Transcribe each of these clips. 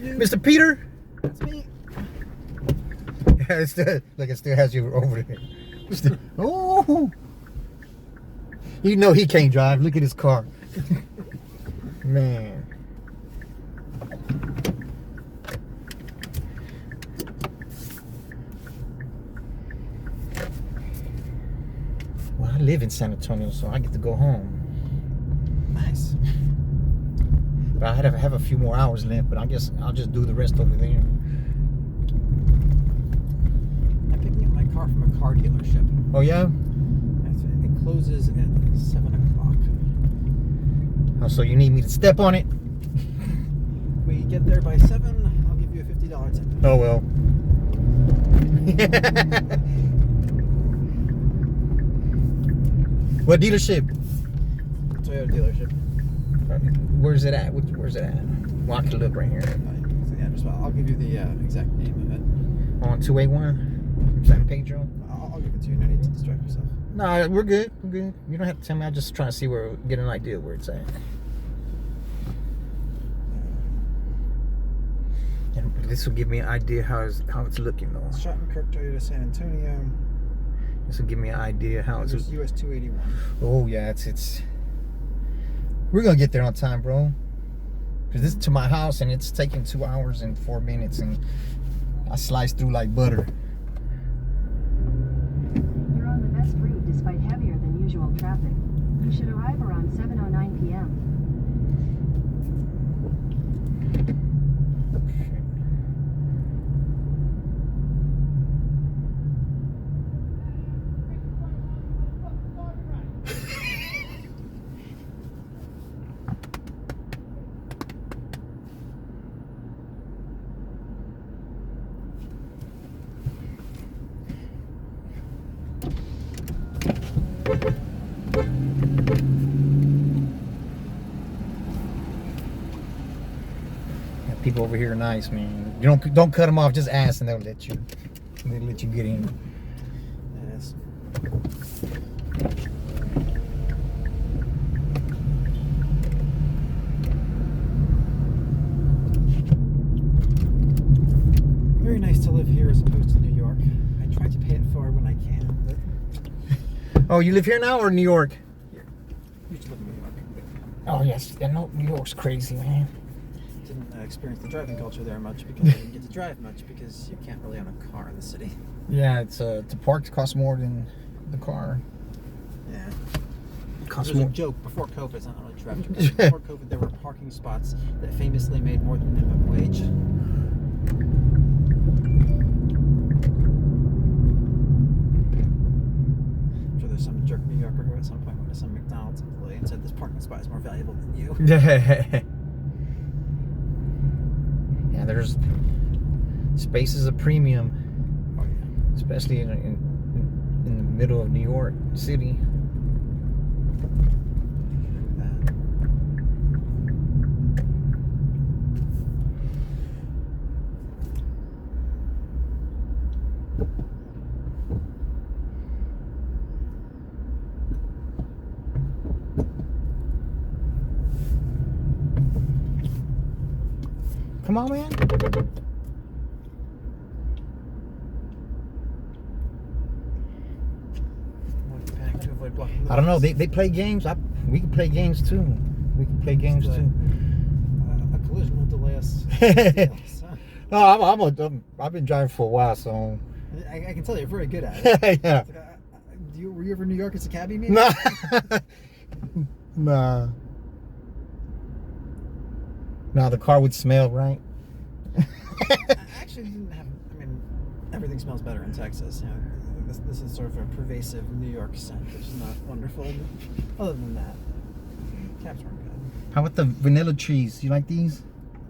Mr. Peter? That's me. Yeah, it still has you over there. Oh, you know he can't drive. Look at his car. Man. Well, I live in San Antonio, so I get to go home. Nice. But I have a few more hours left, but I guess I'll just do the rest over there. I'm picking up my car from a car dealership. Oh, yeah? It closes at 7 o'clock. Oh, so you need me to step on it? We get there by 7, I'll give you a $50 tip. Oh, well. What dealership? Toyota dealership. Where's it at? Where's it at? Well, I can look right here. So the address. Well, I'll give you the exact name of it. On 281 San Pedro. I'll give it to you. No need to distract yourself. No, we're good. We're good. You don't have to tell me. I'm just trying to see get an idea where it's at. And this will give me an idea how it's looking, though. Shottenkirk Toyota San Antonio. This will give me an idea how it's. US 281. Oh yeah, it's. We're gonna get there on time, bro. Cause this is to my house, and it's taking 2 hours and 4 minutes, and I slice through like butter. You're on the best route despite heavier than usual traffic. You should arrive around 7:09 p.m. Yeah, people over here are nice, man. You don't cut them off. Just ask, and they'll let you get in. Yes. Very nice to live here as opposed to New York. I try to pay it forward when I can. But Oh, you live here now or in New York? used to live in New York. Oh yes, yeah, no, New York's crazy, man. Didn't experience the driving culture there much because I didn't get to drive much because you can't really own a car in the city. Yeah, it's to park costs more than the car. Yeah. Costs There's a more. joke before COVID. It's not really traffic. Before COVID, there were parking spots that famously made more than minimum wage. I'm sure there's some jerk New Yorker who at some point went to some McDonald's employee and said this parking spot is more valuable than you. Yeah, there's space is a premium, Oh yeah. especially in the middle of New York City. Come on, man. Panic to avoid blocking the I don't know. roads. They play games. We can play games too. We can play games Just, too. A collision will delay us. No, I've been driving for a while, so I can tell you're very good at it. yeah. It's like, were you ever in New York as a cabbie, maybe? Nah. Nah. Now the car would smell, right? I actually didn't have. I mean, everything smells better in Texas. You know, this is sort of a pervasive New York scent, which is not wonderful. But other than that, cabs weren't good. How about the vanilla trees? You like these?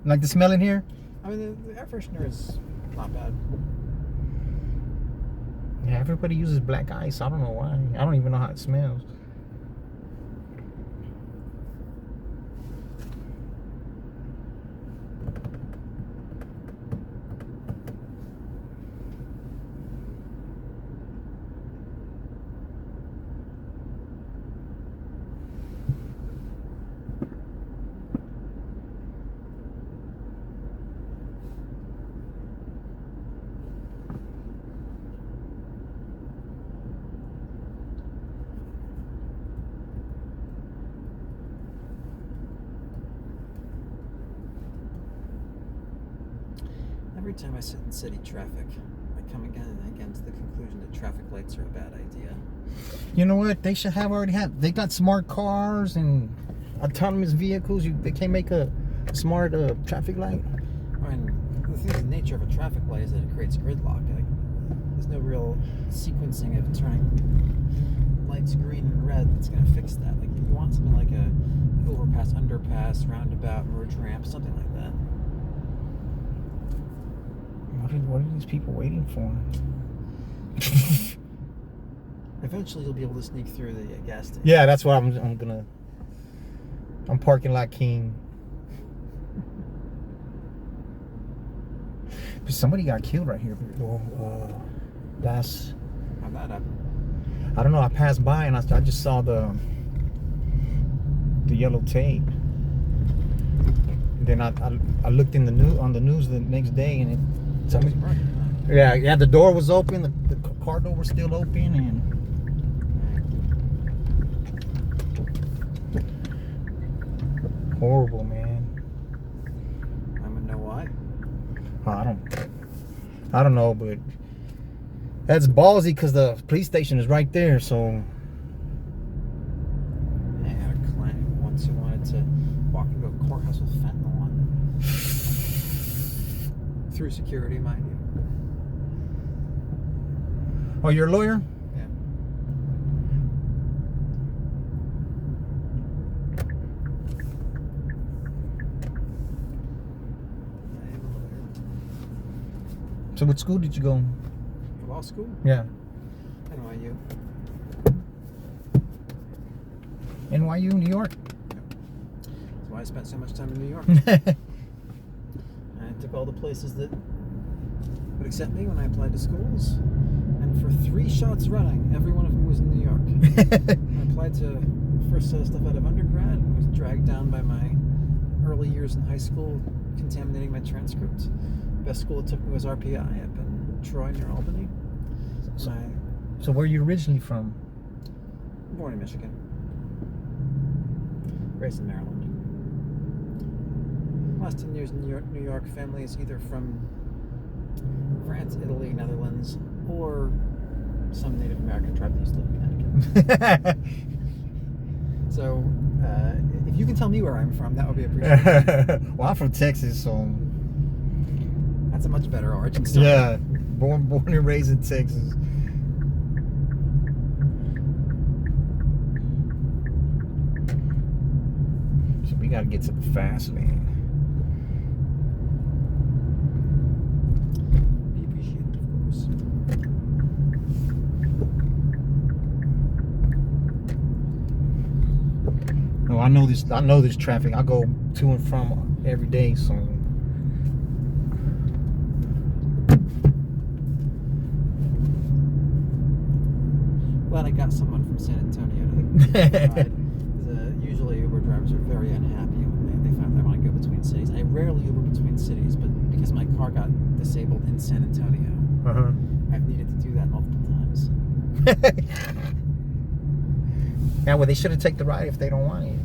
You like the smell in here? I mean, the air freshener is not bad. Yeah, everybody uses black ice. I don't know why. I don't even know how it smells. Every time I sit in city traffic, I come again and again to the conclusion that traffic lights are a bad idea. You know what? They should have already had. They got smart cars and autonomous vehicles. They can't make a smart traffic light. I mean, the nature of a traffic light is that it creates gridlock. Like, there's no real sequencing of turning lights green and red that's going to fix that. Like, you want something like a overpass, underpass, roundabout, merge ramp, something like that. What are these people waiting for? Eventually, you'll be able to sneak through the gas station. Yeah, that's what I'm gonna. I'm parking like king. But somebody got killed right here. Last. How'd that happen? I don't know. I passed by and I just saw the yellow tape. And then I looked in the news the next day and somebody. Yeah. The door was open. The car door was still open and. Horrible, man. I would know why. I don't know, but that's ballsy because the police station is right there. So I had a client once who wanted to walk into a courthouse with fentanyl on them. Through security, mind you. Oh, you're a lawyer? Yeah. I am a lawyer. So what school did you go? For law school? Yeah. NYU. NYU, New York. That's why I spent so much time in New York. I took all the places that would accept me when I applied to schools. And for 3 shots running, every one of them was in New York. I applied to the first set of stuff out of undergrad and was dragged down by my early years in high school, contaminating my transcript. Best school that took me was RPI up in Troy near Albany. So where are you originally from? Born in Michigan. Raised in Maryland. Last 10 years in New York, family is either from France, Italy, Netherlands, or some Native American tribe that used to live in Connecticut. So, if you can tell me where I'm from, that would be appreciated. Well, I'm from Texas, so That's a much better origin story. yeah, born and raised in Texas. So we gotta get to the fast lane. Be appreciated, of course. No, I know this traffic. I go to and from every day, so. Glad I got someone from San Antonio to ride. Usually Uber drivers are very unhappy when they find they want to go between cities. I rarely Uber between cities, but because my car got disabled in San Antonio, I've needed to do that multiple times. Yeah, well, they should have taken the ride if they don't want it.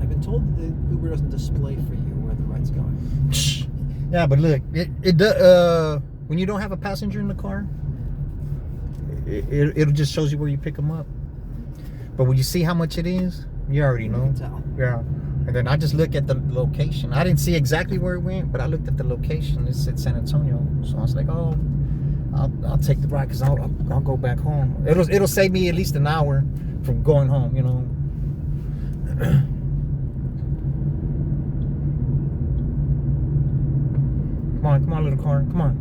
I've been told that Uber doesn't display for you where the ride's going. Yeah, but look, when you don't have a passenger in the car, it'll just shows you where you pick them up. But when you see how much it is, you already You know. can tell. Yeah. And then I just look at the location. I didn't see exactly where it went, but I looked at the location. It said San Antonio. So I was like, oh, I'll take the ride because I'll go back home. It'll save me at least an hour from going home, you know. Come on, little car. Come on.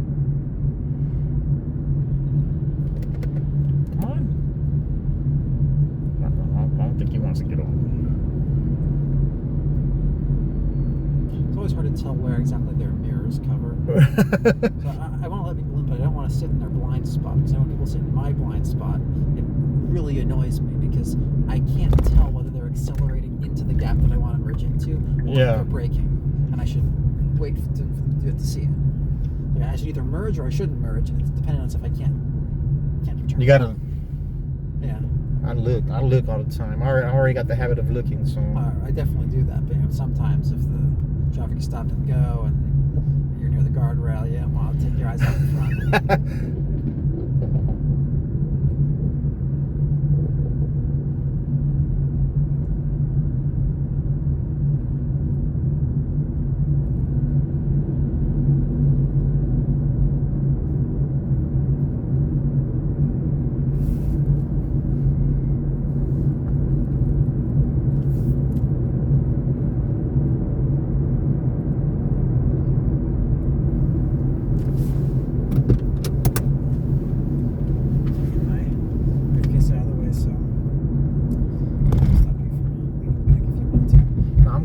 Come on. I don't think he wants to get over. It's always hard to tell where exactly their mirrors cover. So I want to let people in, but I don't want to sit in their blind spot, because I know when people sit in my blind spot, it really annoys me because I can't tell whether they're accelerating into the gap that I want to merge into or Yeah. they're braking, and I should wait for them to see it. Like, I should either merge or I shouldn't merge, and it's depending on if I can't determine. You gotta. Yeah. I look all the time. I already got the habit of looking, so. I definitely do that, but sometimes if the traffic is stop and go and you're near the guardrail, yeah, well, take your eyes off the front.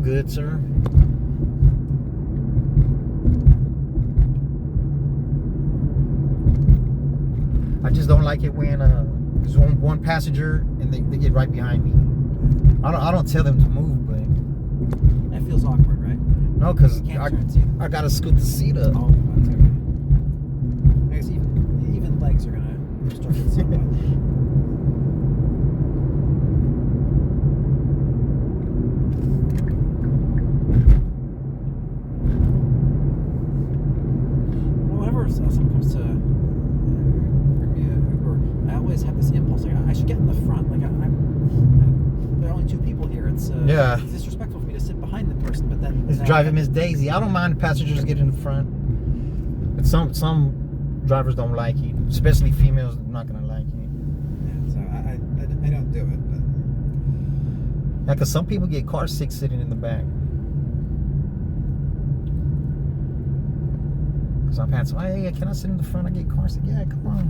Good, sir. I just don't like it when there's one passenger and they get right behind me. I don't tell them to move, but that feels awkward, right? No, because I gotta scoot the seat up. Oh, that's okay. I guess even legs are gonna obstruct it so much. Someone comes to bring me an Uber, I always have this impulse, like, I should get in the front. Like, there are only two people here. It's it's disrespectful for me to sit behind the person, but then it's driving Miss Daisy. I don't mind passengers getting in the front, but some drivers don't like it, especially females. Are not gonna like it. Yeah, so I don't do it, but yeah, because some people get car sick sitting in the back. So I've had some, hey, can I sit in the front? I get car sick. Yeah, come on.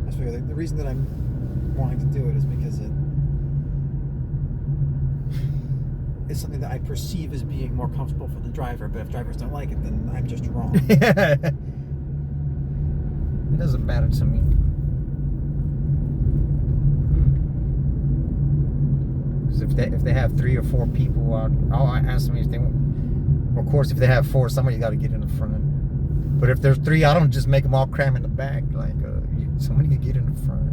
I figure the reason that I'm wanting to do it is because it's something that I perceive as being more comfortable for the driver. But if drivers don't like it, then I'm just wrong. It doesn't matter to me. Because if they have 3 or 4 people, I'll ask them if they want. Of course, if they have 4, somebody's got to get in the front. But if there's 3, I don't just make them all cram in the back. Like, somebody can get in the front.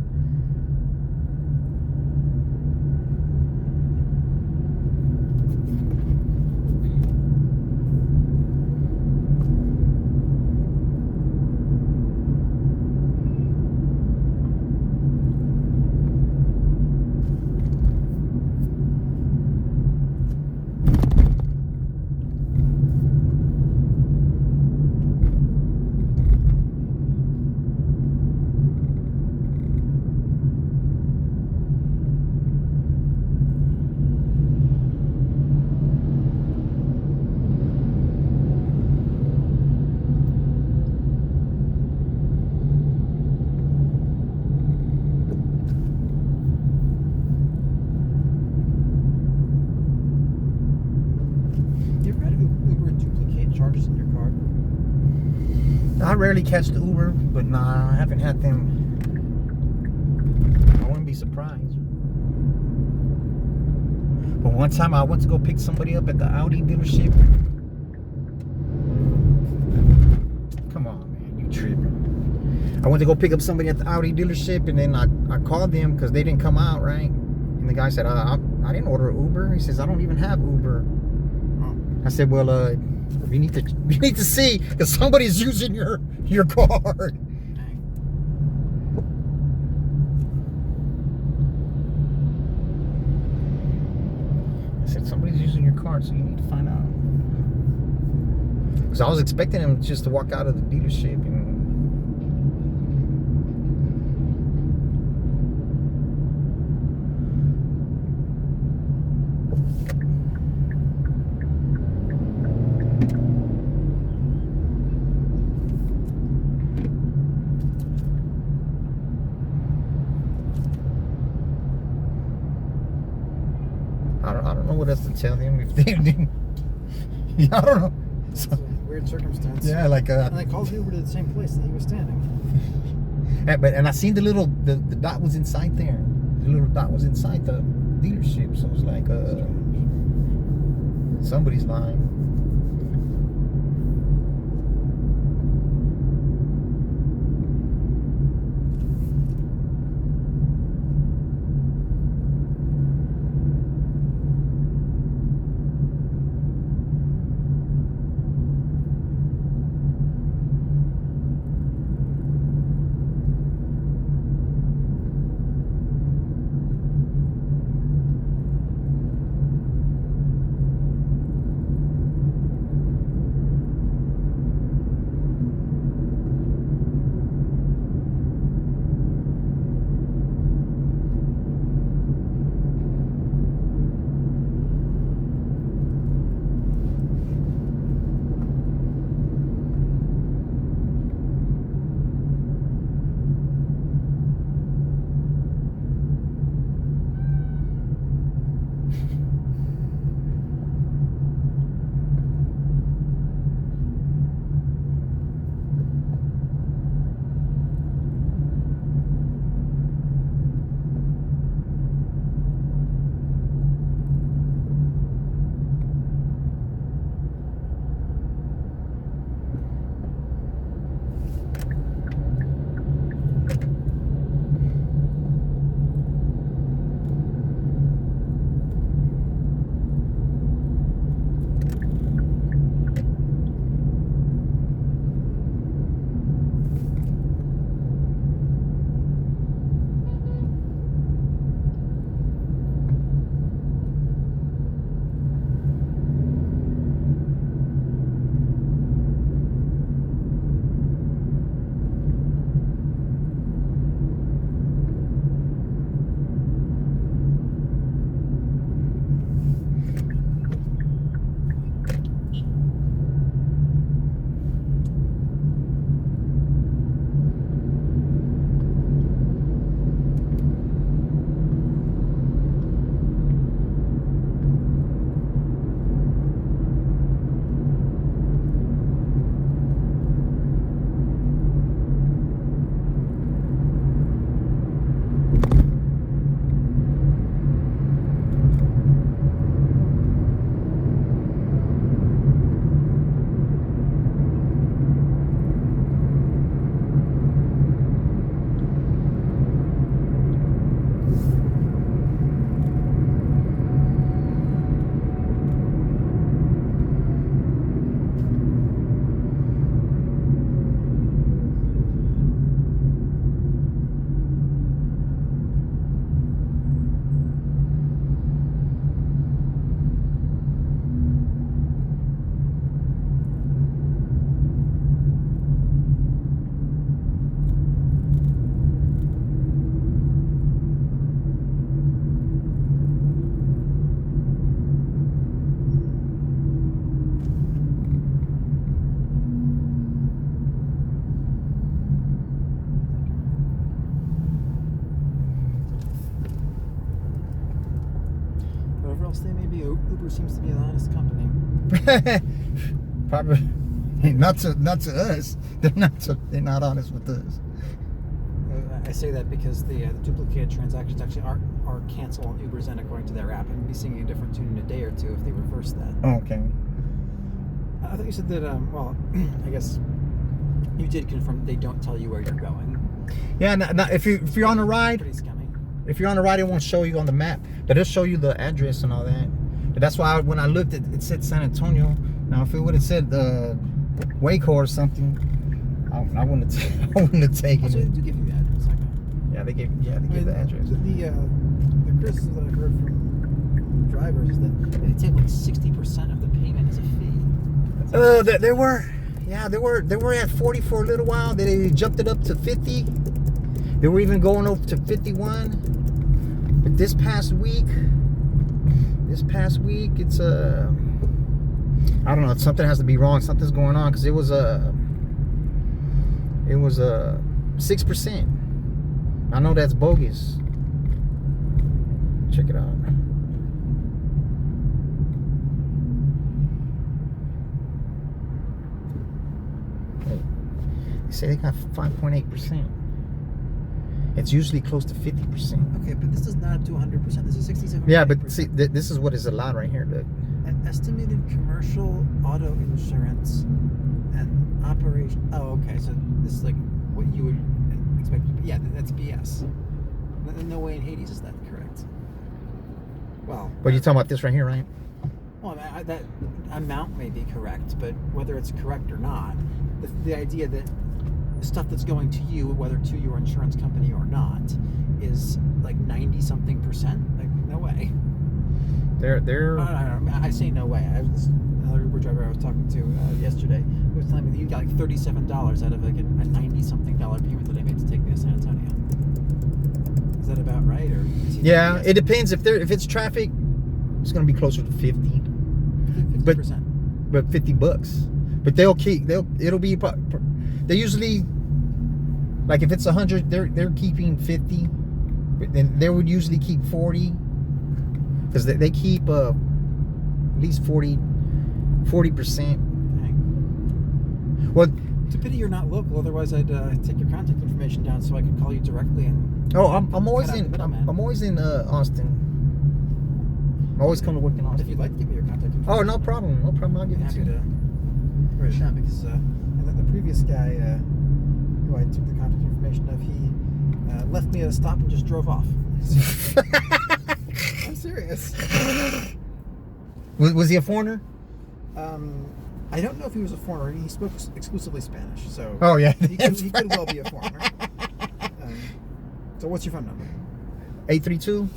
Charges in your car? I rarely catch the Uber, but nah, I haven't had them. I wouldn't be surprised. But one time I went to go pick somebody up at the Audi dealership. Come on, man, you tripping. I went to go pick up somebody at the Audi dealership, and then I called them because they didn't come out, right? And the guy said, I didn't order an Uber. He says, I don't even have Uber. I said, well, you need to see, because somebody's using your card. card, so you need to find out. Because I was expecting him just to walk out of the dealership and. I don't know what else to tell him if they didn't. I don't know. It's a weird circumstance. Yeah, like And I called Uber to the same place that he was standing. and I seen the little the dot was inside there. The little dot was inside the dealership, so it was like somebody's lying. else they may be, Uber seems to be an honest company. Probably not to us. They're not honest with us. I say that because the duplicated transactions actually are canceled on Uber's end according to their app, and we'll be seeing a different tune in a day or two if they reverse that. Okay. I thought you said that. Well, I guess you did confirm they don't tell you where you're going. Yeah. Now, if you're on a ride, Pretty scummy. if you're on a ride, it won't show you on the map, but it'll show you the address and all that. But that's why when I looked, it said San Antonio. Now, if it would have said Waco or something, I wouldn't have taken Also, it. they do give you the address. Okay. Yeah, they gave the address. The criticism that I've heard from drivers is that they take like 60% of the payment as a fee. They were at 40 for a little while. Then they jumped it up to 50. They were even going up to 51. But this past week, it's I don't know. Something has to be wrong. Something's going on because it was 6%. I know that's bogus. Check it out. They say they got 5.8%. It's usually close to 50%. Okay, but this does not up to 100%. This is 67. Yeah, but see, this is what is allowed right here. Look. An estimated commercial auto insurance and operation. Oh, okay. So this is like what you would expect. Yeah, that's BS. No way in Hades is that correct. Well, But you're talking about this right here, right? well, that amount may be correct, but whether it's correct or not, the idea that stuff that's going to you, whether to your insurance company or not, is like 90-something%. Like, no way. They're I say no way. Another Uber driver I was talking to yesterday was telling me that he got like $37 out of like a $90-something payment that I made to take me to San Antonio. Is that about right? Or is he yeah. It depends if it's traffic. It's gonna be closer to 50. 50%. But $50. But it'll be. They usually, like if it's 100, they're keeping 50. But then they would usually keep 40. Because they keep at least 40%. Dang. Well, It's a pity you're not local. Otherwise, I'd take your contact information down so I could call you directly. And I'm always cut out the in. middleman. I'm always in Austin. I always come to work in If Austin. you'd like to give me your contact information. Oh, no problem. No problem. I'll I'd be give it to happy you. to write it down because and then the previous guy who I took the contact information of, he left me at a stop and just drove off. I'm serious. Was he a foreigner? I don't know if he was a foreigner. He spoke exclusively Spanish, so Oh yeah. he could well be a foreigner. So what's your phone number? 832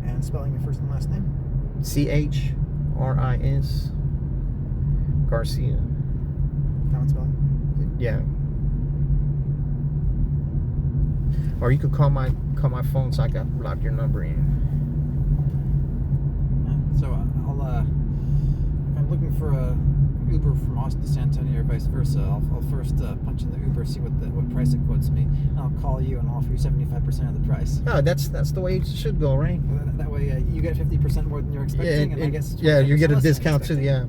And spelling your first and last name? CHRIS Garcia. Common spelling? Yeah. Or you could call my phone so I can lock your number in. So I'll if I'm looking for a Uber from Austin to San Antonio or vice versa, I'll first punch in the Uber, see what price it quotes me, and I'll call you and I'll offer you 75% of the price. Oh, that's the way it should go, right? That way you get 50% more than you're expecting, and I guess you get a 25% discount too. expecting. Yeah.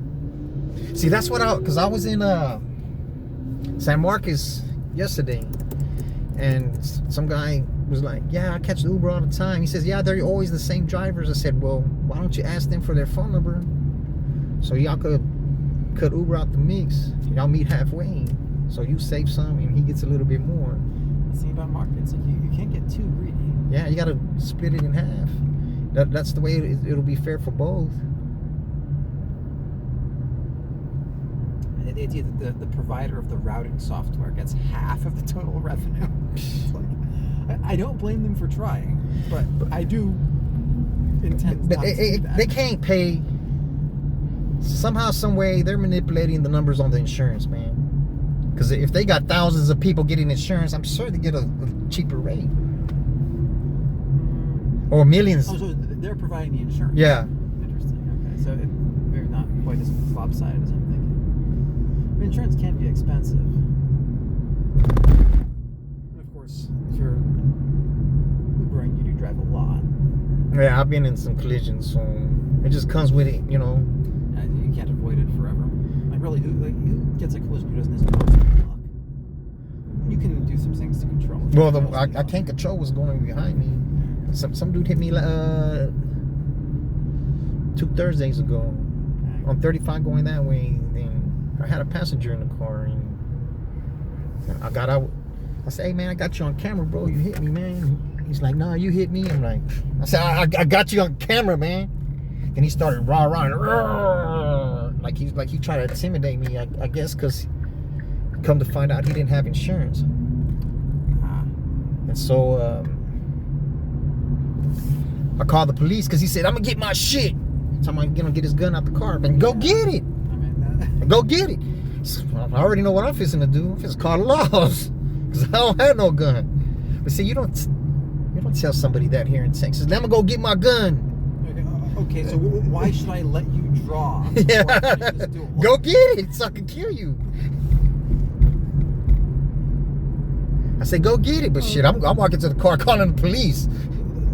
See, that's what because I was in San Marcos yesterday, and some guy was like, "Yeah, I catch the Uber all the time." He says, "Yeah, they're always the same drivers." I said, "Well, why don't you ask them for their phone number, so y'all could cut Uber out the mix? Y'all meet halfway, so you save some and he gets a little bit more." The thing about markets, like you can't get too greedy. Yeah, you gotta split it in half. That's the way it'll be fair for both. And the idea that the provider of the routing software gets half of the total revenue. It's like, I don't blame them for trying, but I do intend But not to do that. they can't pay. Somehow, some way, they're manipulating the numbers on the insurance, man. Because if they got thousands of people getting insurance, I'm sure they get a cheaper rate. Or millions. Oh, so they're providing the insurance. Yeah. Interesting. Okay, so they're not quite as lopsided as I'm thinking. I mean, insurance can be expensive. And of course, if you're Ubering, you do drive a lot. Yeah, I've been in some collisions, so it just comes with it, you know. And you can't avoid it forever. Like, really, who gets a collision who doesn't have most of the luck? You can do some things to control it. Well, I can't control what's going behind me. Some dude hit me 2 Thursdays ago on 35 going that way. Then I had a passenger in the car, and I got out. I said, "Hey man, I got you on camera, bro. You hit me, man." He's like, "No, you hit me." I'm like, I said, I got you on camera, man." And he started rah, like he tried to intimidate me. I guess because come to find out he didn't have insurance, and so I called the police because he said, I'm gonna get my shit. So I'm gonna get his gun out the car. Then go get it. I mean, Go get it. So, I already know what I'm fixing to do. I'm fixing to call the laws. Because I don't have no gun. But see, you don't tell somebody that here in Texas. I'm gonna go get my gun. okay, so why should I let you draw? Yeah. Why should you just do it? Go get it so I can kill you. I say, go get it. But shit, I'm walking to the car calling the police.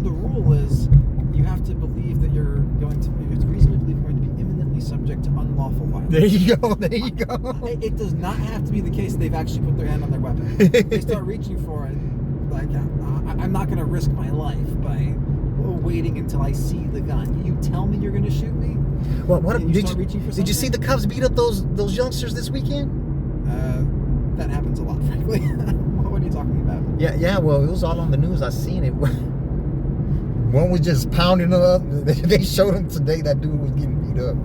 The rule is you have to believe that you're going to, you have to reasonably believe you're going to be imminently subject to unlawful violence. There you go. There you go. It does not have to be the case that they've actually put their hand on their weapon. They start reaching for it. Like, I'm not going to risk my life by waiting until I see the gun. You tell me you're going to shoot me? Well, what and did start reaching for you see the something? cops beat up those youngsters this weekend? That happens a lot, frankly. What are you talking about? Yeah. Well, it was all on the news. I seen it. One was just pounding them up. They showed him today that dude was getting beat up.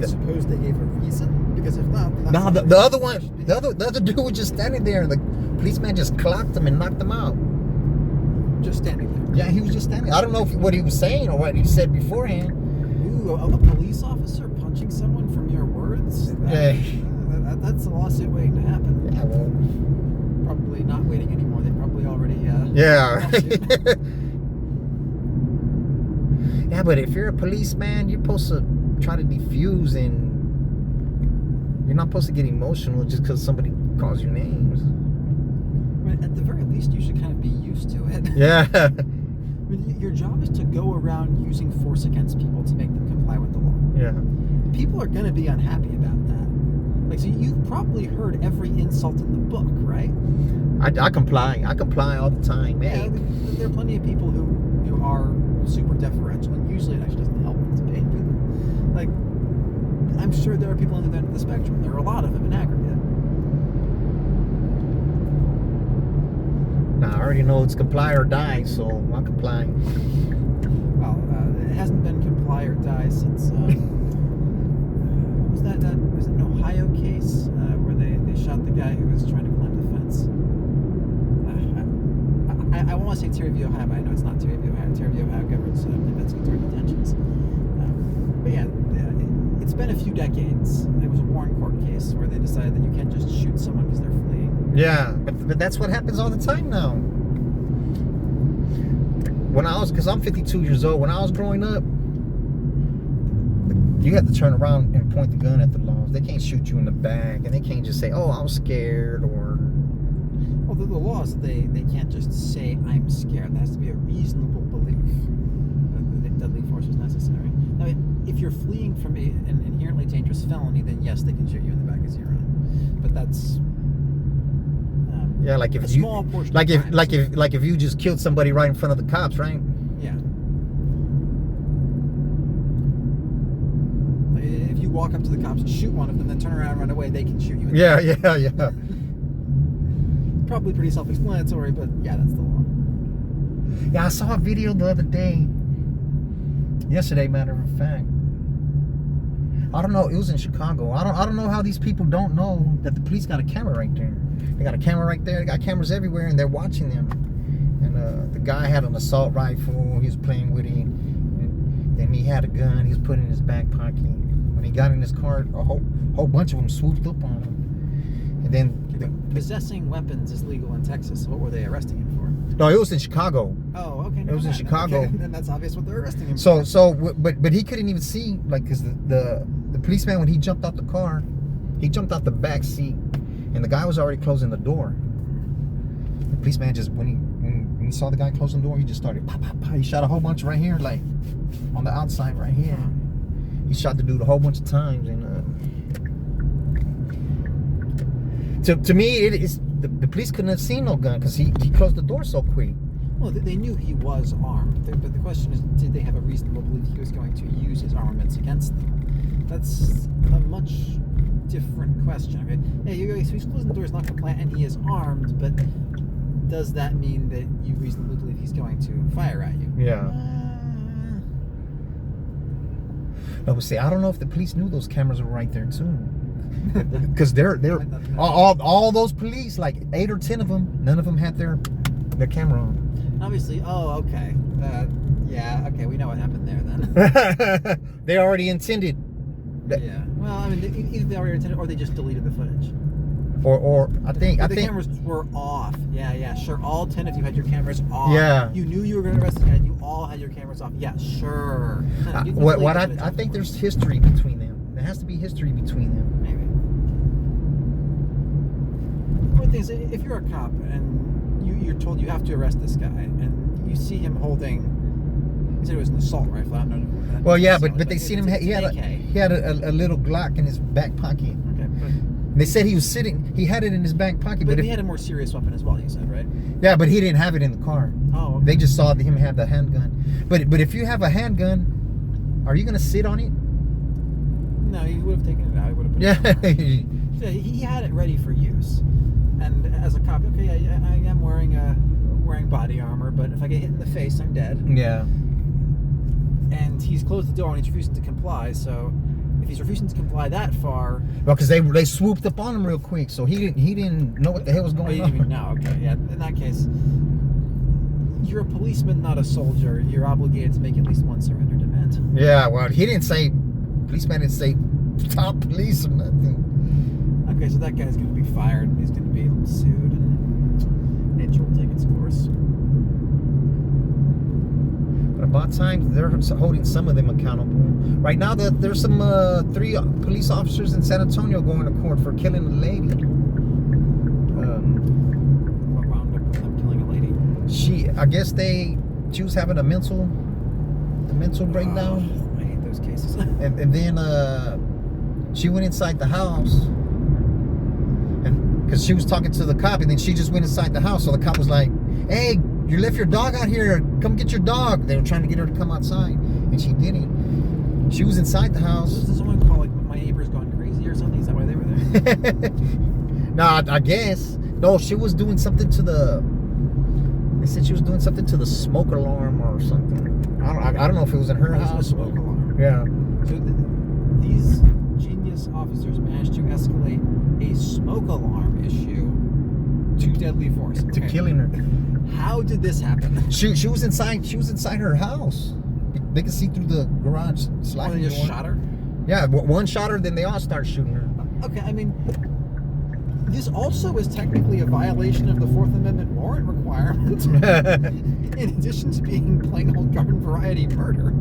I suppose they gave a reason, because if not, then No, that's the other one, the other dude was just standing there, and the policeman just clocked him and knocked him out. just standing there. Yeah, he was just standing. I don't know what he was saying or what he said beforehand. Ooh, a police officer punching someone from your words? That's a lawsuit waiting to happen. Yeah, well, Probably not waiting anymore. They probably already. yeah. lawsuit. Yeah, but if you're a policeman, you're supposed to try to defuse, and you're not supposed to get emotional just because somebody calls you names. I mean, at the very least, you should kind of be used to it. Yeah. I mean, your job is to go around using force against people to make them comply with the law. Yeah. People are going to be unhappy about that. Like, so you've probably heard every insult in the book, right? I comply. I comply all the time, Yeah, man. there are plenty of people who are super deferential, and usually it actually doesn't help them to be. But, like, I'm sure there are people on the other end of the spectrum. There are a lot of them in aggregate. Now, I already know it's comply or die, so I'm complying. Well, it hasn't been comply or die since. What was that? Was it an Ohio case where they shot the guy who was trying to climb the fence? I want to say Terry v. Ohio, but I know it's not Terry v. Ohio. Terry v. Ohio governs investigatory detentions. But yeah, it's been a few decades. It was a Warren Court case where they decided that you can't just shoot someone because they're fleeing. Yeah, but that's what happens all the time now. Because I'm 52 years old, when I was growing up, you have to turn around and point the gun at the laws. They can't shoot you in the back, and they can't just say, "Oh, I was scared," or. Well, the law is that they can't just say, "I'm scared." There has to be a reasonable belief that deadly force is necessary. Now, if you're fleeing from an inherently dangerous felony, then yes, they can shoot you in the back as you're on. But that's Yeah, like if a you, small portion. like of if, crimes. like if you just killed somebody right in front of the cops, right? Yeah. Like, if you walk up to the cops and shoot one of them, then turn around and run away, they can shoot you in the Yeah, back. yeah. Probably pretty self-explanatory, but yeah, that's the law. Yeah, I saw a video the other day. Yesterday, matter of fact. I don't know. It was in Chicago. I don't know how these people don't know that the police got a camera right there. They got a camera right there. They got cameras everywhere, and they're watching them. And the guy had an assault rifle. He was playing with it. And then he had a gun. He was putting it in his back pocket. When he got in his car, a whole bunch of them swooped up on him. And then Possessing weapons is legal in Texas. So what were they arresting him for? no, it was in Chicago. Oh, okay. It was in Chicago. Okay, then that's obvious what they're arresting him for. But he couldn't even see, like, because the policeman, when he jumped out the car, he jumped out the back seat, and the guy was already closing the door. The policeman just, when he saw the guy closing the door, he just started pop, pop, pop. He shot a whole bunch right here, like on the outside right here. He shot the dude a whole bunch of times, and to me, it is the police couldn't have seen no gun because he closed the door so quick. Well, they knew he was armed, but the question is, did they have a reasonable belief he was going to use his armaments against them? That's a much different question. I mean, yeah, so he's closing the door, he's not compliant, and he is armed, but does that mean that you reasonably believe he's going to fire at you? Yeah. No, but see, I don't know if the police knew those cameras were right there too. Because they're all those police, like 8 or 10 of them, none of them had their camera on. Obviously, okay. Yeah, okay, we know what happened there then. They already intended. Yeah. Well, I mean, either they already intended or they just deleted the footage. Or I think the cameras were off. Yeah, sure. All 10 of you had your cameras off. Yeah. You knew you were going to arrest this guy, and you all had your cameras off. Yeah, sure. I think there's history between them. There has to be history between them. Maybe. One thing is, if you're a cop and you're told you have to arrest this guy, and you see him holding, he said it was an assault rifle. I don't know. Well, yeah, but they seen him. He had AK. a little Glock in his back pocket. Okay, but They said he was sitting. He had it in his back pocket, he had a more serious weapon as well. You said, right? Yeah, but he didn't have it in the car. Oh. Okay. They just saw him have the handgun. But if you have a handgun, are you gonna sit on it? No, he would have taken it out. He would have put it Yeah. Yeah, he had it ready for use. And as a cop, okay, I am wearing body armor, but if I get hit in the face, I'm dead. Yeah. And he's closed the door and he's refusing to comply. So if he's refusing to comply that far, Well, because they swooped up on him real quick, so he didn't know what the hell was oh, going you on. didn't even know. Okay, yeah. In that case, you're a policeman, not a soldier. You're obligated to make at least one surrender demand. Yeah. Well, he didn't say. Policeman didn't say stop police or nothing. Okay, so that guy's going to be fired and he's going to be sued and nature will take its course. But about time they're holding some of them accountable. Right now, there's some 3 police officers in San Antonio going to court for killing a lady. What wound up with them killing a lady? I guess she was having a mental breakdown, Oh, I hate those cases. and then she went inside the house, and because she was talking to the cop, and then she just went inside the house. So the cop was like, "Hey, you left your dog out here. Come get your dog." They were trying to get her to come outside, and she didn't. She was inside the house. Does someone call, like, my neighbor's gone crazy or something? Is that why they were there? No, I guess. No, she was doing something to the. They said she was doing something to the smoke alarm or something. I don't know if it was in her Or house. a smoke alarm. Yeah. So these genius officers managed to escalate a smoke alarm issue to deadly force. To killing her. How did this happen? She was inside. She was inside her house. They could see through the garage Oh, sliding they just door. shot her? Yeah, one shot her, then they all start shooting her. Okay, I mean, this also is technically a violation of the Fourth Amendment warrant requirement, in addition to being plain old garden variety murder.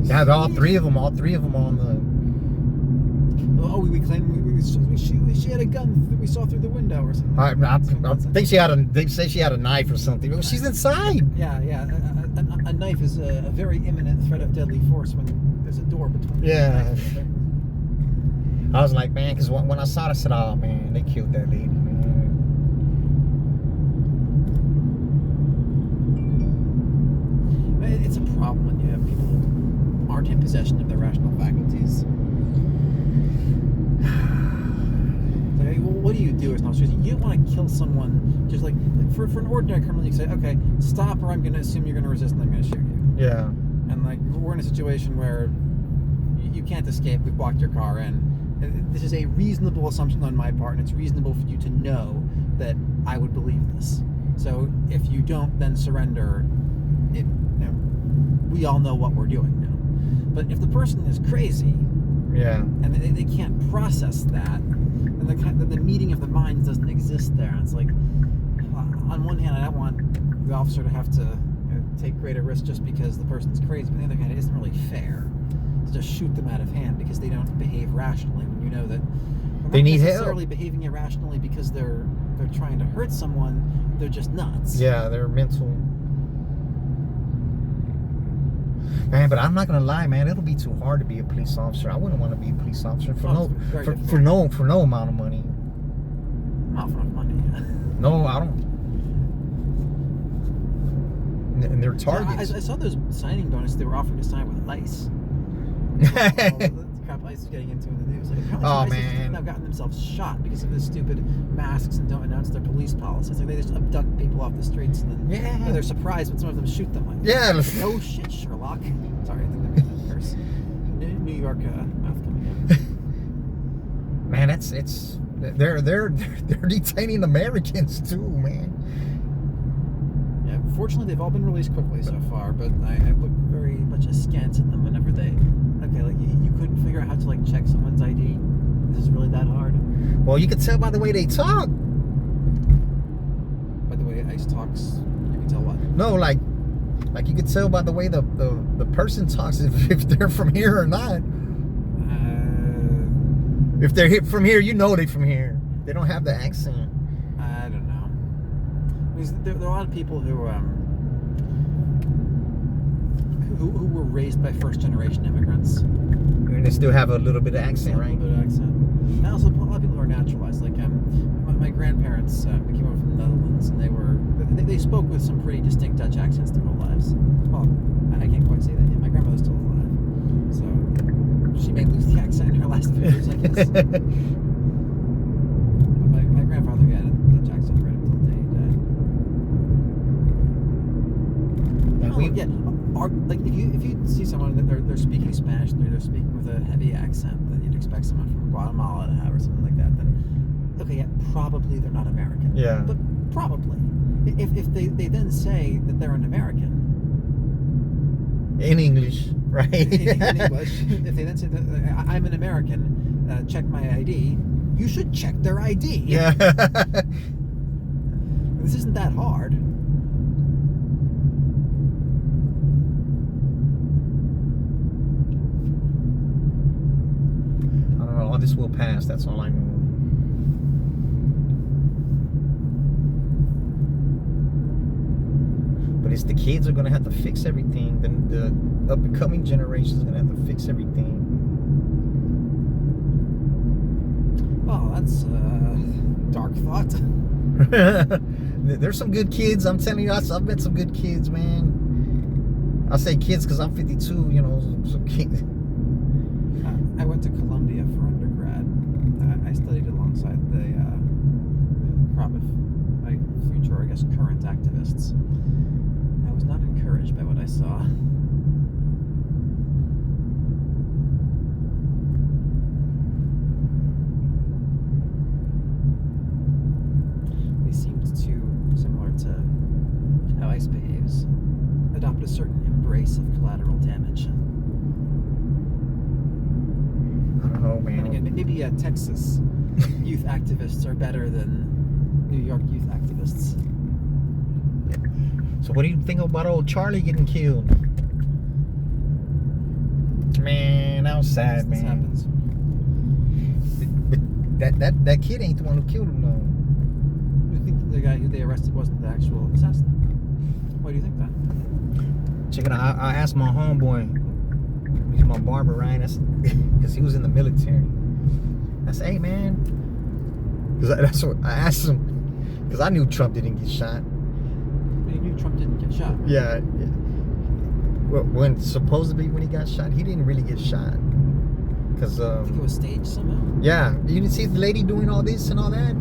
Yeah, all three of them on the. Oh, we claim she had a gun we saw through the window or something. I think she had They say she had a knife or something. Well, she's inside. Yeah. A knife is a very imminent threat of deadly force when there's a door between. Yeah. I was like, man, because when I saw it, I said, "Oh man, they killed that lady, man." It's a problem when you have people who aren't in possession of their rational faculties. Like, well, what do you do as an officer? You don't want to kill someone just like for an ordinary criminal. You say, okay, stop, or I'm going to assume you're going to resist, and I'm going to shoot you. Yeah. And like we're in a situation where you can't escape. We've blocked your car in. This is a reasonable assumption on my part, and it's reasonable for you to know that I would believe this. So if you don't, then surrender. We all know what we're doing now. But if the person is crazy, Yeah. and they can't process that, then the meeting of the minds doesn't exist there. It's like, on one hand, I don't want the officer to have to take greater risk just because the person's crazy. But on the other hand, it isn't really fair to just shoot them out of hand because they don't behave rationally. When you know that They need help. necessarily behaving irrationally because they're trying to hurt someone. They're just nuts. Yeah, they're mental. Man, but I'm not gonna lie, man. It'll be too hard to be a police officer. I wouldn't want to be a police officer for no amount of money. Not for enough money. No, I don't. And they're targets. I saw those signing bonuses they were offering to sign with ICE. All the crap ICE is getting into in the news. Like, apparently Oh, ICE man. have now gotten themselves shot because of this stupid masks and don't announce their police policy. It's like they just abduct people off the streets and then Yeah. they're surprised when some of them shoot them. Like, Yeah. no shit, Sherlock. Sorry, I think they made that curse. New York mouth coming in. Man, they're detaining Americans too, man. Yeah, Fortunately, they've all been released quickly so far, but I look very much askance at them whenever they. Okay, like you couldn't figure out how to like check someone's ID. This is really that hard. Well, you can tell by the way they talk. By the way, ICE talks. You can tell what. No, like you can tell by the way the person talks if they're from here or not. If they're from here, you know they're from here. They don't have the accent. I don't know. Because there are a lot of people who were raised by first-generation immigrants. And they still have a little bit of accent, A right? little bit of accent. And also, a lot of people who are naturalized. Like my grandparents came over from the Netherlands, and they spoke with some pretty distinct Dutch accents their whole lives. Well, I can't quite say that yet. My grandmother's still alive, so she may lose the accent in her last few years, I guess. But my grandfather had a Dutch accent right until the day he died. Like if you see someone that they're speaking Spanish, they're speaking with a heavy accent that you'd expect someone from Guatemala to have or something like that, then okay, yeah, probably they're not American. Yeah. But probably. If they then say that they're an American In English, right? in English, if they then say that I'm an American, check my ID, you should check their ID. Yeah. This isn't that hard. I don't know. All this will pass. That's all I know. But it's the kids are gonna have to fix everything. The up and coming generation is gonna have to fix everything. Well, that's dark thought. There's some good kids. I'm telling you, I've met some good kids, man. I say kids because I'm 52. You know, some kids. I went to Columbia for undergrad. I studied alongside the crop of future, I guess, current activists. I was not encouraged by what I saw. They seemed to, similar to how ICE behaves, adopt a certain embrace of collateral damage. I don't know, man. And again, maybe Texas youth activists are better than New York youth activists. So what do you think about old Charlie getting killed? Man, that was sad, This man. happens. But that kid ain't the one who killed him, though. You think the guy who they arrested wasn't the actual assassin? Why do you think that? Check it out. I asked my homeboy. He's my barber, right? That's because he was in the military. I said, hey, man. Because that's what I asked him. Because I knew Trump didn't get shot. But you knew Trump didn't get shot, right? Yeah. When supposedly when he got shot, he didn't really get shot. Because I think it was staged somehow. yeah, you didn't see the lady doing all this and all that.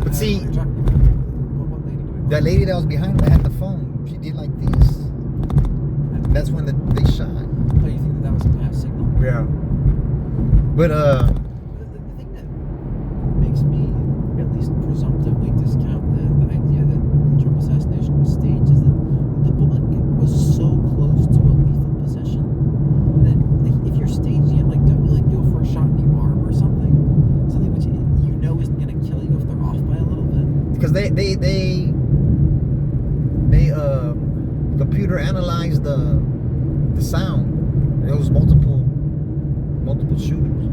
But see, What you're talking about. What lady doing that what? lady that was behind him that had the phone, she did like this. And that's when they shot. Oh, you think that was some kind of signal? Yeah. But The thing that makes me at least presumptively discount the idea that the Trump assassination was staged is that the bullet was so close to a lethal position that if you're staging it, like, don't you like go for a shot in the arm or something which you know isn't going to kill you if they're off by a little bit? because they computer analyzed the sound. There was multiple shooters.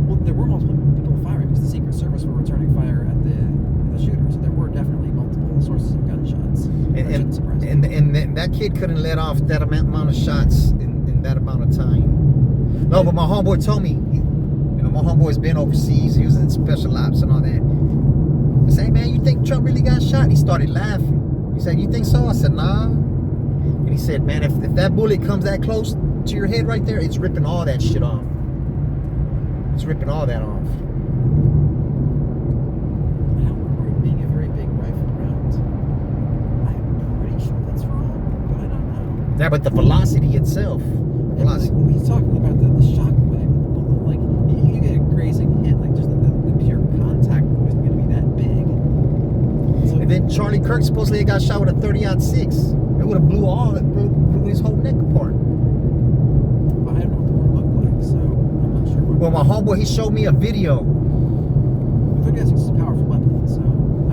Well, there were multiple people firing because the Secret Service were returning fire at the shooter, so there were definitely multiple sources of gunshots. That shouldn't surprise me. And that kid couldn't let off that amount of shots in that amount of time. No, but my homeboy told me, my homeboy's been overseas. He was in special ops and all that. I said, hey, man, you think Trump really got shot? He started laughing. He said, you think so? I said, nah. And he said, man, if that bullet comes that close to your head right there, it's ripping all that shit off. It's ripping all that off. I don't remember it being a very big rifle round. I'm pretty sure that's wrong, but I don't know. Yeah, but the velocity itself. Like, he's talking about the shock wave of the bullet. Like, you get a grazing hit, like just the pure contact isn't going to be that big. So And then Charlie Kirk supposedly got shot with a 30-06. It would have blew his whole neck apart. But I don't know what the wound looked like, so I'm not sure. Well, my homeboy, he showed me a video. The 30-06 is a powerful weapon, so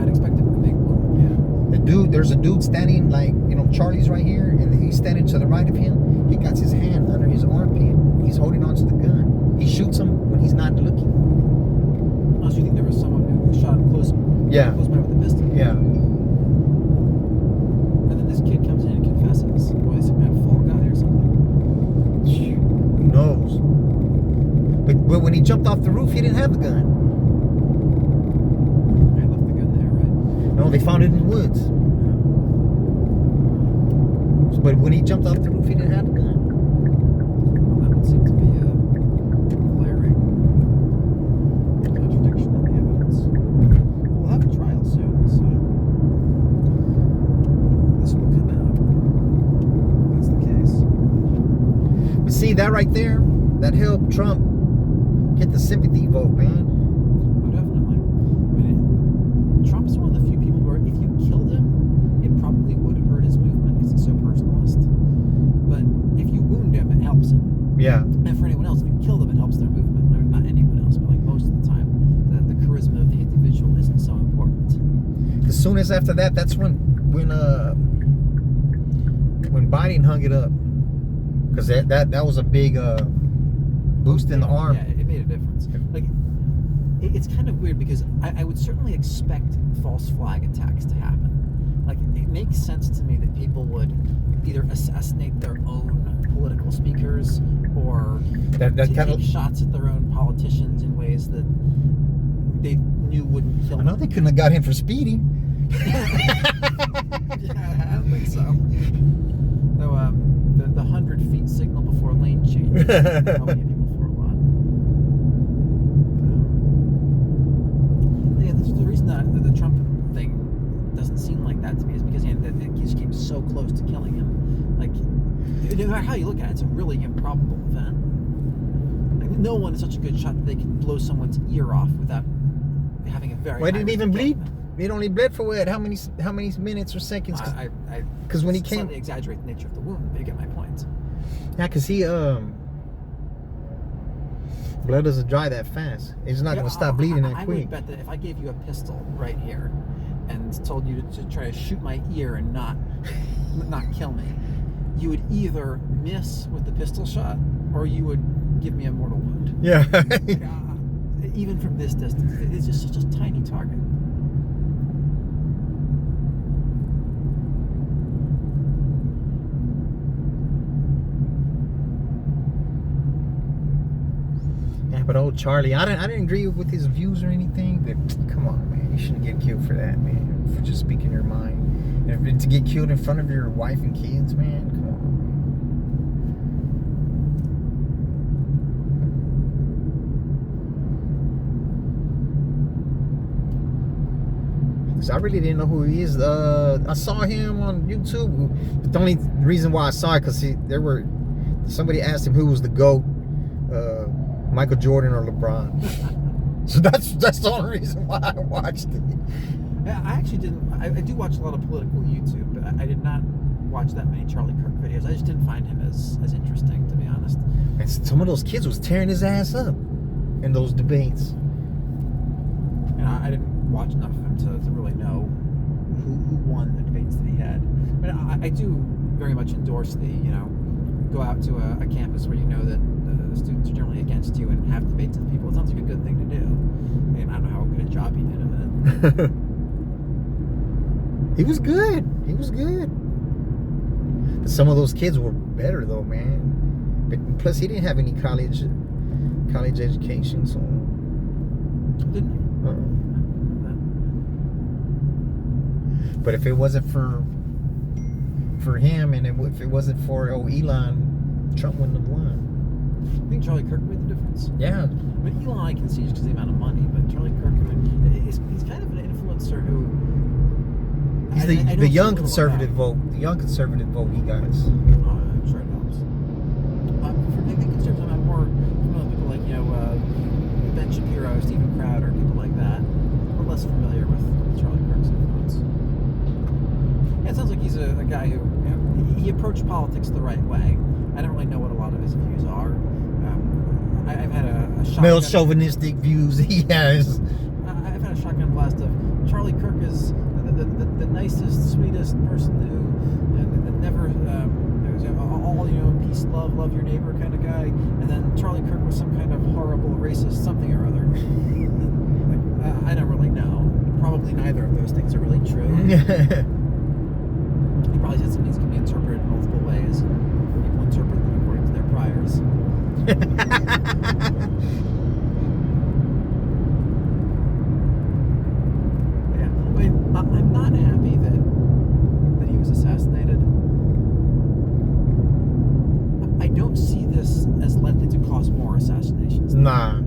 I'd expect it with a big wound. Yeah. There's a dude standing, like, you know, Charlie's right here, and he's standing to the right of him. He got his hand under his armpit. He's holding onto the gun. He shoots him when he's not looking. Unless you think there was someone who shot him close by with a pistol. Yeah. And then this kid comes in and confesses. Well, he's some kind of fall guy or something. Who knows? But when he jumped off the roof, he didn't have the gun. I left the gun there, right? No, they found it in the woods. But when he jumped off the roof, he didn't have the gun. Well, that would seem to be a glaring contradiction in the evidence. We'll have a trial soon, so this will come out. If that's the case. But see, that right there, that helped Trump get the sympathy vote, man. Oh, definitely. I mean, Trump's one of the few people where if you killed him, it probably would hurt his movement because he's so personalist. But if you wound him, it helps him. Yeah. And for anyone else, if you kill them, it helps their movement. I mean, not anyone else, but like most of the time, the charisma of the individual isn't so important. As soon as after that, that's when Biden hung it up, because that was a big boost in the arm. Yeah, it made a difference. Like, it's kind of weird because I would certainly expect false flag attacks to happen. Like, it makes sense to me that people would either assassinate their own political speakers or take shots at their own politicians in ways that they knew wouldn't kill I them. know they couldn't have got him for speeding. Yeah, I don't think so. Though, the 100 feet signal before lane change probably hit people for a lot. Yeah, the reason that the Trump thing doesn't seem like that to me is because it just came so close to killing him. Like, no matter how you look at it, it's a really improbable event. Like, no one is such a good shot that they can blow someone's ear off without having a very. Well, it didn't even bleed. It only bled for what? How many minutes or seconds? Because when he came, slightly exaggerate the nature of the wound, but you get my point. Yeah, because he blood doesn't dry that fast. It's not going to stop bleeding that quick. I would bet that if I gave you a pistol right here and told you to try to shoot my ear and not kill me, you would either miss with the pistol shot or you would give me a mortal wound. Yeah. Even from this distance, it's just such a tiny target. But old Charlie, I didn't agree with his views or anything, but come on, man, you shouldn't get killed for that, man, for just speaking your mind. And to get killed in front of your wife and kids, man, come on. Because I really didn't know who he is. I saw him on YouTube. But the only reason why I saw it, because somebody asked him who was the GOAT. Michael Jordan or LeBron. So that's the only reason why I watched it. I actually didn't. I do watch a lot of political YouTube, but I did not watch that many Charlie Kirk videos. I just didn't find him as interesting, to be honest. And some of those kids was tearing his ass up in those debates. And I didn't watch enough of him to really know who won the debates that he had. But I do very much endorse the, go out to a campus where you know that the students are generally against you and have debates with people. It sounds like a good thing to do. I mean, I don't know how good a job he did of it. He was good. But some of those kids were better though, man. But plus, he didn't have any college education, so. Didn't he? But if it wasn't for him, and if it wasn't for Elon, Trump wouldn't have won. I think Charlie Kirk made the difference. Yeah. I mean, Elon I can see just because of the amount of money, but Charlie Kirk, he's kind of an influencer who. He's the young conservative vote. The young conservative vote he got. I'm sure it helps. For me, the conservatives, I'm more familiar with people like Ben Shapiro, Stephen Crowder, people like that. We're less familiar with Charlie Kirk's influence. he's a guy who, you know, he approached politics the right way. I don't really know what a lot of his views are. I've had a shotgun. Male chauvinistic views he has. I've had a shotgun blast of Charlie Kirk is the nicest, sweetest person who never all, you know, peace, love your neighbor kind of guy, and then Charlie Kirk was some kind of horrible racist something or other. I don't really know. Probably neither of those things are really true. He probably said some things can be interpreted in multiple ways. People interpret them according to their priors. Yeah, I mean, I'm not happy that he was assassinated. I don't see this as likely to cause more assassinations. Nah.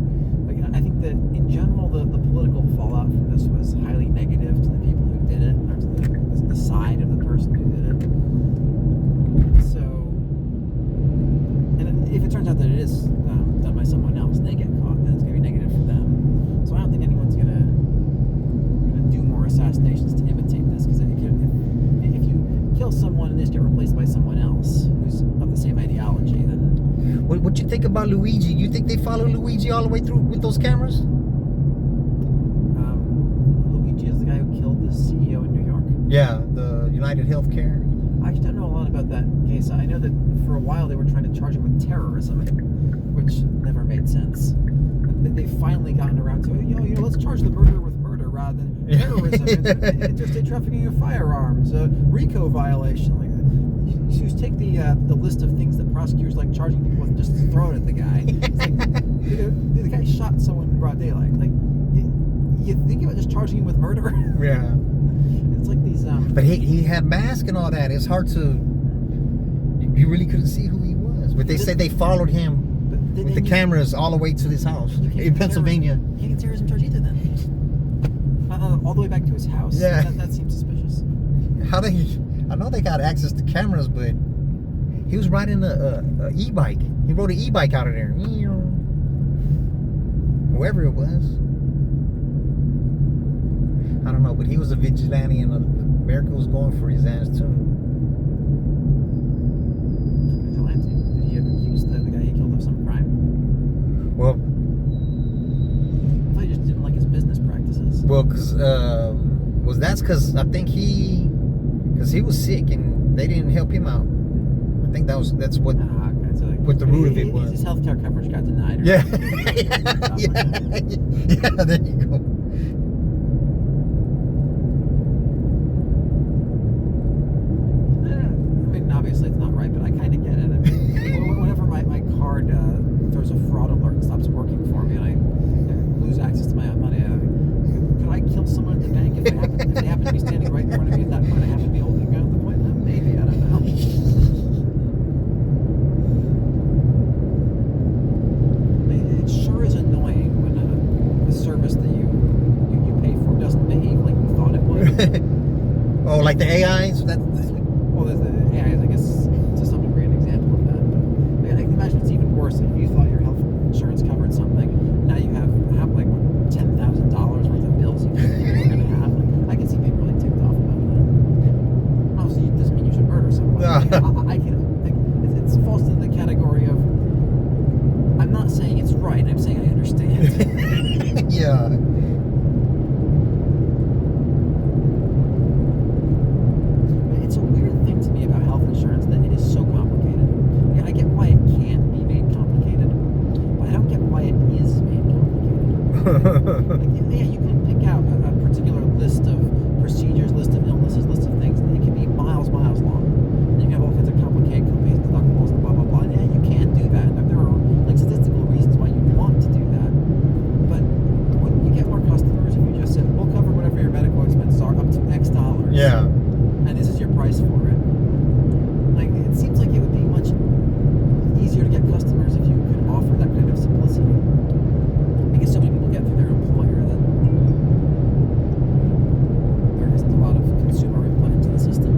Like, I think that in general, the political fallout from this was highly negative to the people who did it, or to the side of the person who did it. So, and if it turns out that it is done by someone else and they get caught, then it's going to be negative for them. So I don't think anyone's going to do more assassinations to imitate this, because if you kill someone and they just get replaced by someone else who's of the same ideology, then... What you think about Luigi? You think they follow Luigi all the way through with those cameras? Luigi is the guy who killed the CEO in New York. Yeah, the United Healthcare. I actually don't know a lot about that case. I know that for a while they were trying to charge him with terrorism, which never made sense. They've finally gotten around to it. You know, let's charge the murderer with murder rather than terrorism, interstate trafficking of firearms, RICO violation. Like, you just take the list of things that prosecutors like charging people with, and just throw it at the guy. It's like, the guy shot someone in broad daylight. Like, you think about just charging him with murder? Yeah. It's like these. But he had mask and all that. It's hard to. You really couldn't see who he was. But they said they followed him with the cameras all the way to his house in Pennsylvania. You can't get terrorism charge either then. All the way back to his house. Yeah. That seems suspicious. How they? I know they got access to cameras, but he was riding a e-bike. He rode an e-bike out of there. Whoever it was. I don't know, but he was a vigilante, and America was going for his ass too. Vigilante? Did he accuse the guy he killed of some crime? Well, I thought he just didn't like his business practices. well, that's because I think he was sick and they didn't help him out. I think that's what Okay, so what the root of it was. His healthcare coverage got denied. Or Yeah. something. Yeah, there you go. I mean, obviously it's not right, but I kind of get it. I mean, whenever my card throws a fraud alert and stops working for me, and I lose access to my own money, could I kill someone at the bank if they happen to be standing right in front of me at that point? I happen to be holding a gun at the point. Maybe, I don't know. It sure is annoying when a service that you pay for doesn't behave like you thought it would. Oh, like the AIs? Well, the AI is, I guess, to some degree, an example of that. But I can imagine it's even worse if you thought your health insurance covered something. Now you have like $10,000 worth of bills you were going to have. Like, I can see people really ticked off about that. Obviously, it doesn't mean you should murder someone. I can. Like, it falls into the category of. I'm not saying it's right. I'm saying I understand. Yeah. It's a weird thing to me about health insurance that it is so complicated. Yeah, I get why it can be made complicated, but I don't get why it is made complicated. Like, yeah, you can pick out a particular list of procedures, list of illnesses, list of things, and it can be miles long. And you can have all kinds of complicated co-pays, deductibles, and blah blah blah. And yeah, you can do that. There are like statistical reasons why you want to do that. But wouldn't you get more customers if you just said, "We'll cover whatever your medical expenses are up to X dollars." Yeah. And this is your price for it. Like, it seems like it would be much easier to get customers if you could offer that kind of simplicity. Because so many people get through their employer that there isn't a lot of consumer input into the system.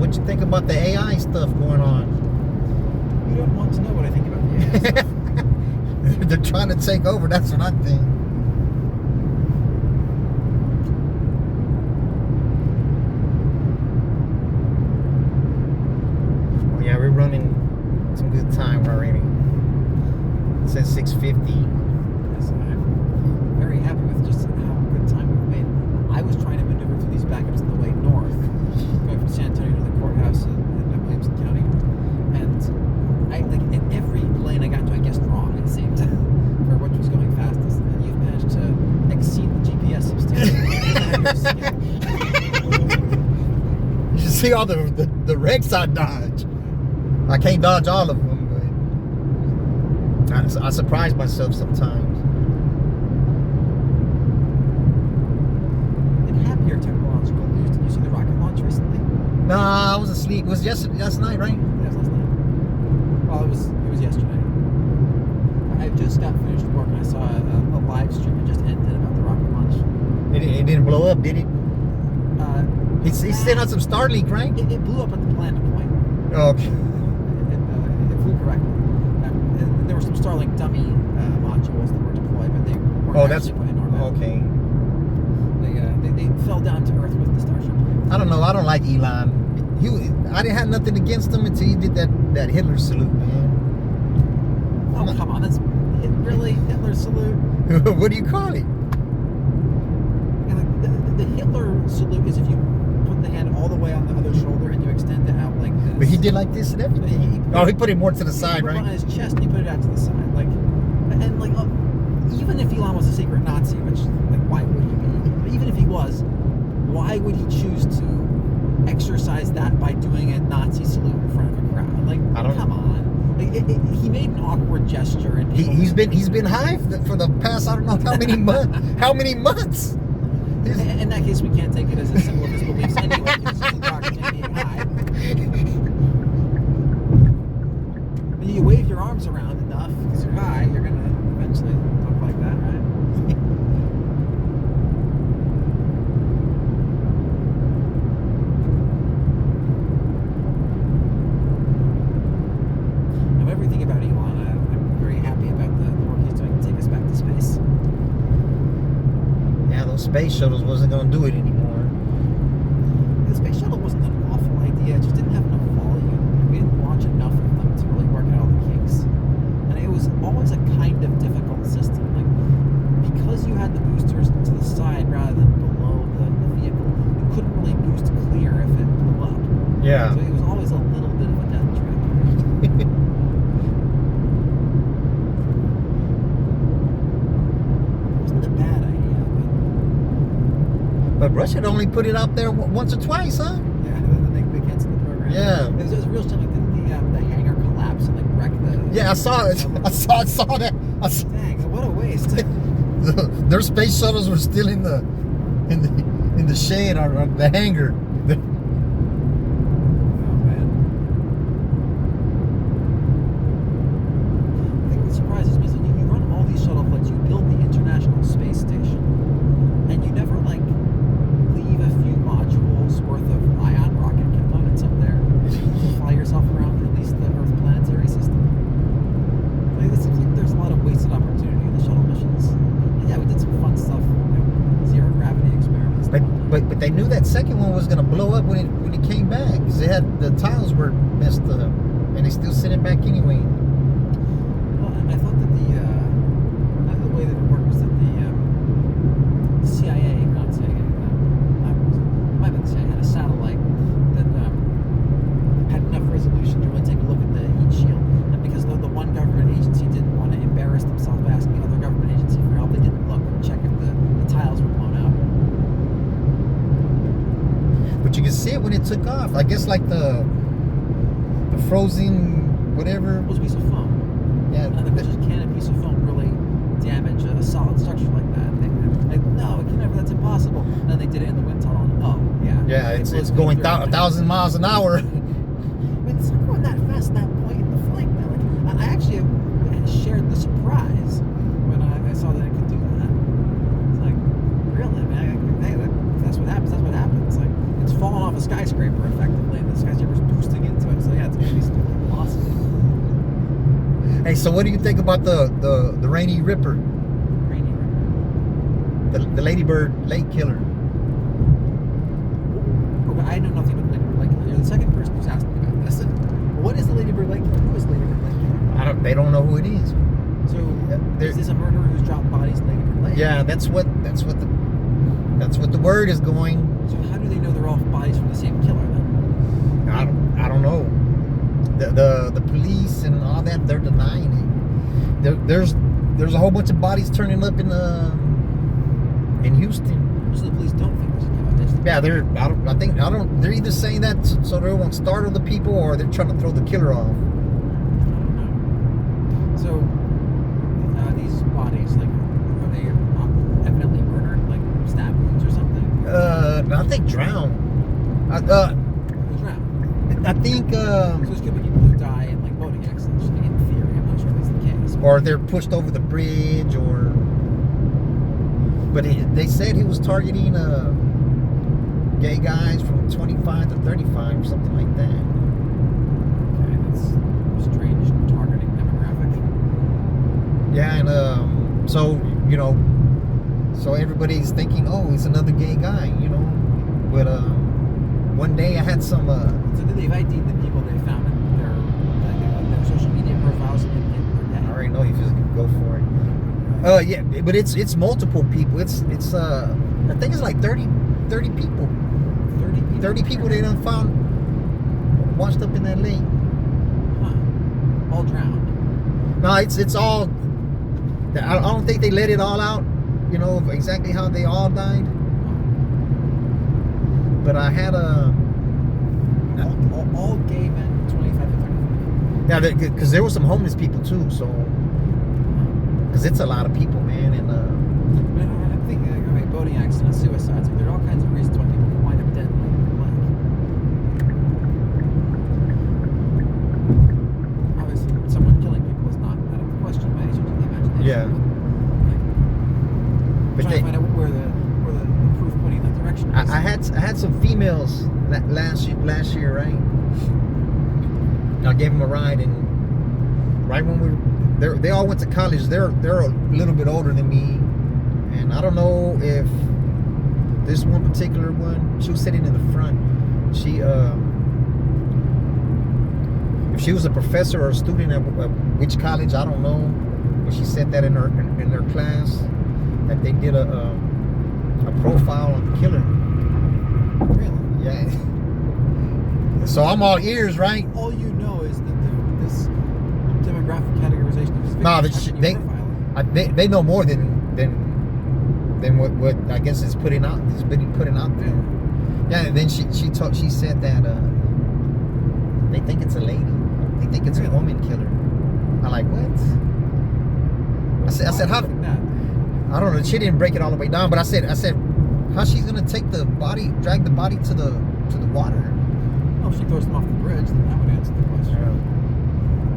what you think about the AI stuff going on? You don't want to know what I think about the AI stuff. They're trying to take over. That's what I think. Oh, yeah, we're running some good time already. It says 6:50. Yes, I'm very happy with just how good time we've made. I was trying to maneuver through these backups on the way north, going from San Antonio to the courthouse in Williamson County, and I like in every lane I got to, I guessed wrong. It seemed for which was going fastest, and you've managed to exceed the GPS substantially. You should see all the wrecks I dodge. I can't dodge all of them, but I surprise myself sometimes. In happier technological news, did you see the rocket launch recently? Nah, I was asleep. It was yesterday, last night, right? Yes, last night. Well, it was yesterday. I just got finished work and I saw a live stream that just ended about the rocket launch. It didn't blow up, did it? He sent out some Starlink, right? It blew up at the planned point. Okay. It flew correctly. There were some Starlink dummy modules that were deployed, but they weren't actually put in orbit. Okay. They fell down to Earth with the Starship. I don't know. I don't like Elon. I didn't have nothing against him until he did that Hitler salute, man. Oh, come on. That's really Hitler salute. What do you call it? And the Hitler salute is if you put the hand all the way on the other shoulder and you extend it out like this. But he did like this and everything. He put it more to the side, He put it right? on his chest and he put it out to the side. Even if Elon was a secret Nazi, which, why would he be? But even if he was, why would he choose to exercise that by doing a Nazi salute in front of a crowd? Come on. He made an awkward gesture, and He's been high for the past I don't know how many months. How many months? In that case, we can't take it as a symbol of his beliefs anyway. Because he's talking and being high. When you wave your arms around enough because you're high, you're gonna eventually look like that, right? Everything about Elon, I'm very happy about the work he's doing to take us back to space. Yeah, those space shuttles wasn't gonna do it anymore. The space shuttle wasn't an awful idea, it just didn't have enough volume. We didn't launch enough of them to really work out all the kinks. And it was always a kind of difficult system. Because you had the boosters to the side rather than below the vehicle, you couldn't really boost clear if it blew up. Yeah. So it was always a little bit of a death trap. But Russia had only put it out there once or twice, huh? Yeah, then they canceled the program. Yeah. It was a real shame. Didn't the hangar collapse and wreck the? Yeah, I saw it. I saw that. Dang, what a waste. Their space shuttles were still in the shed or the hangar. Oh man. The thing that surprises me is that you run all these shuttle flights. You build the International Space Station, and you never leave a few modules worth of ion rocket components up there to fly yourself around at least the Earth planetary system. It seems like there's a lot of wasted opportunity in the shuttle missions. And yeah, we did some fun stuff, zero gravity experiments. But they knew that second one was gonna blow up when it came back, because it had the tiles were messed up, and they still sent it back anyway. Well, I thought that the way that it worked was that the CIA, not CIA, might have been CIA, had a satellite that had enough resolution to really take a look at the heat shield. And because the one government agency didn't want to embarrass themselves by asking another government agency for help, they didn't look and check if the tiles were blown out. But you can see it when it took off. I guess like the frozen whatever. It was a piece of foam. Yeah. And the question is, can a piece of foam really damage a solid structure like that? No, it can never. That's impossible. And then they did it in the wind tunnel. And, oh, yeah. Yeah, it's going 1,000 miles an hour. I mean, it's not going that fast at that point in the flight. I actually shared the surprise when I saw that it could do that. It's like, really? I mean, hey, if that's what happens, that's what happens. Like, it's falling off a skyscraper effectively, and the skyscraper Hey, so what do you think about the Rainy Ripper, Rainy River. the Ladybird Lake Killer? Okay, I know nothing about the Ladybird Lake Killer. You're the second person who's asked me about this. What is the Ladybird Lake Killer? Who is the Ladybird Lake Killer? They don't know who it is. So there- is this a murderer who's dropped bodies in Ladybird Lake? Yeah, that's what the word is going. So how do they know they're all bodies from the same killer then? I don't know. The police and all that, they're denying it. There's a whole bunch of bodies turning up in Houston. So the police don't think there's a killer. They just- Yeah, they're either saying that so they won't startle the people, or they're trying to throw the killer off. I don't know. So these bodies, like, are they evidently murdered, like stab wounds or something? I think drowned. Or drowned. I think So there's could be people who die in like boating accidents. In theory, I'm not sure that's the case. or they're pushed over the bridge, or. But they said he was targeting gay guys from 25 to 35, something like that. Okay, that's a strange targeting demographic. Yeah, and so so everybody's thinking, oh, he's another gay guy, But one day I had some. So did they've ID'd the people they found in their social media profiles and I already know you just go for it. Yeah, but it's multiple people. It's I think it's like 30 people. 30 people they done found washed up in that lake. Huh. All drowned. No, it's all. I don't think they let it all out. Exactly how they all died. But I had all gay men, 25 to 35. yeah, because there were some homeless people too. So because it's a lot of people, man, and But I'm thinking, okay, boating accidents, suicides. There are all kinds of reasons why people can wind up dead in Ladybird Lake. Obviously, someone killing people is not out of the question by any stretch of the imagination. Yeah. But but trying to find out where the proof pointing in that direction is. I had some females last year, right? I gave them a ride, and right when they all went to college. They're a little bit older than me, and I don't know if this one particular one. She was sitting in the front. She if she was a professor or a student at which college, I don't know. But she said that in their class that they did a profile on the killer. Really? Yeah. So I'm all ears, right? All you know is that this demographic categorization of his No, victims they- actually profiling. They know more than what I guess is putting out there. Yeah, and then she said that they think it's a lady. They think it's a woman killer. I'm like, what? I said how? Like that. I don't know. She didn't break it all the way down, but I said, how she's gonna drag the body to the water? Well, if she throws them off the bridge, then that would answer the question.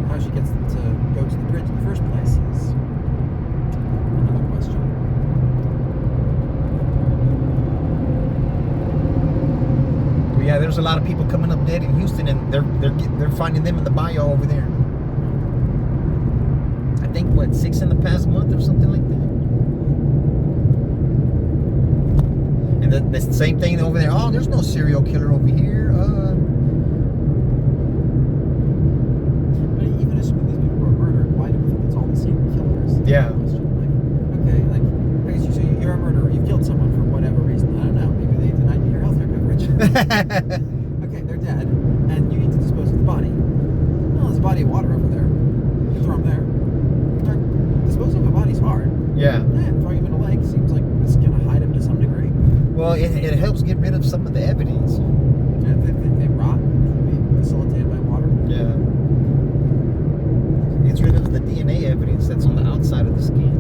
How she gets them to go to the bridge in the first place is another question. But yeah, there's a lot of people coming up dead in Houston, and they're finding them in the bayou over there. I think 6 in the past month or something like that. And the same thing over there. Oh, there's no serial killer over here. But even assuming these people were murdered, why do we think it's all the same killers? Yeah. Okay, so you're a murderer. You've killed someone for whatever reason. I don't know. Maybe they denied you your health care coverage. Okay, they're dead, and you need to dispose of the body. Well, there's a body of water over there. You can throw them there. Disposing of a body's hard. Yeah. Throwing him in a lake seems like it's going to hide him to some degree. Well, it helps get rid of some of the evidence. Yeah, they rot, be facilitated by water. Yeah. Gets rid of the DNA evidence that's on the outside of the skin.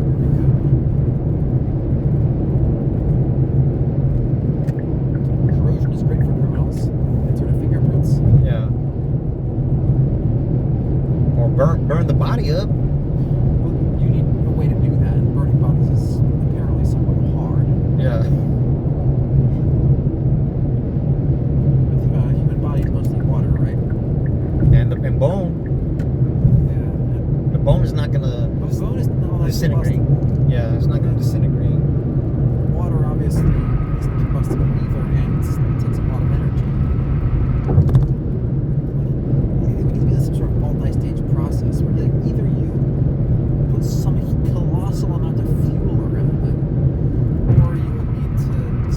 Corrosion is great for criminals. They turn to fingerprints. Yeah. Or burn the body up. Well, you need a way to do that. Burning bodies is apparently somewhat hard. Yeah. But human body is mostly water, right? And bone. Yeah. The bone is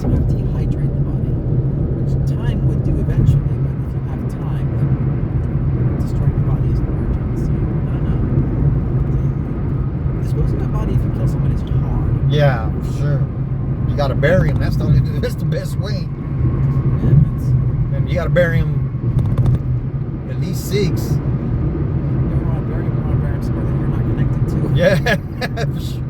somehow dehydrate the body, which time would do eventually, but if you have time, then destroying the body isn't urgent. So, I don't know. Disposing of a body if you kill someone is hard. Yeah, for sure. You gotta bury him. That's the best way. Yeah, it's, And you gotta bury him at least 6. you want to bury him, you want to bury him somewhere that you're not connected to. Yeah, for sure.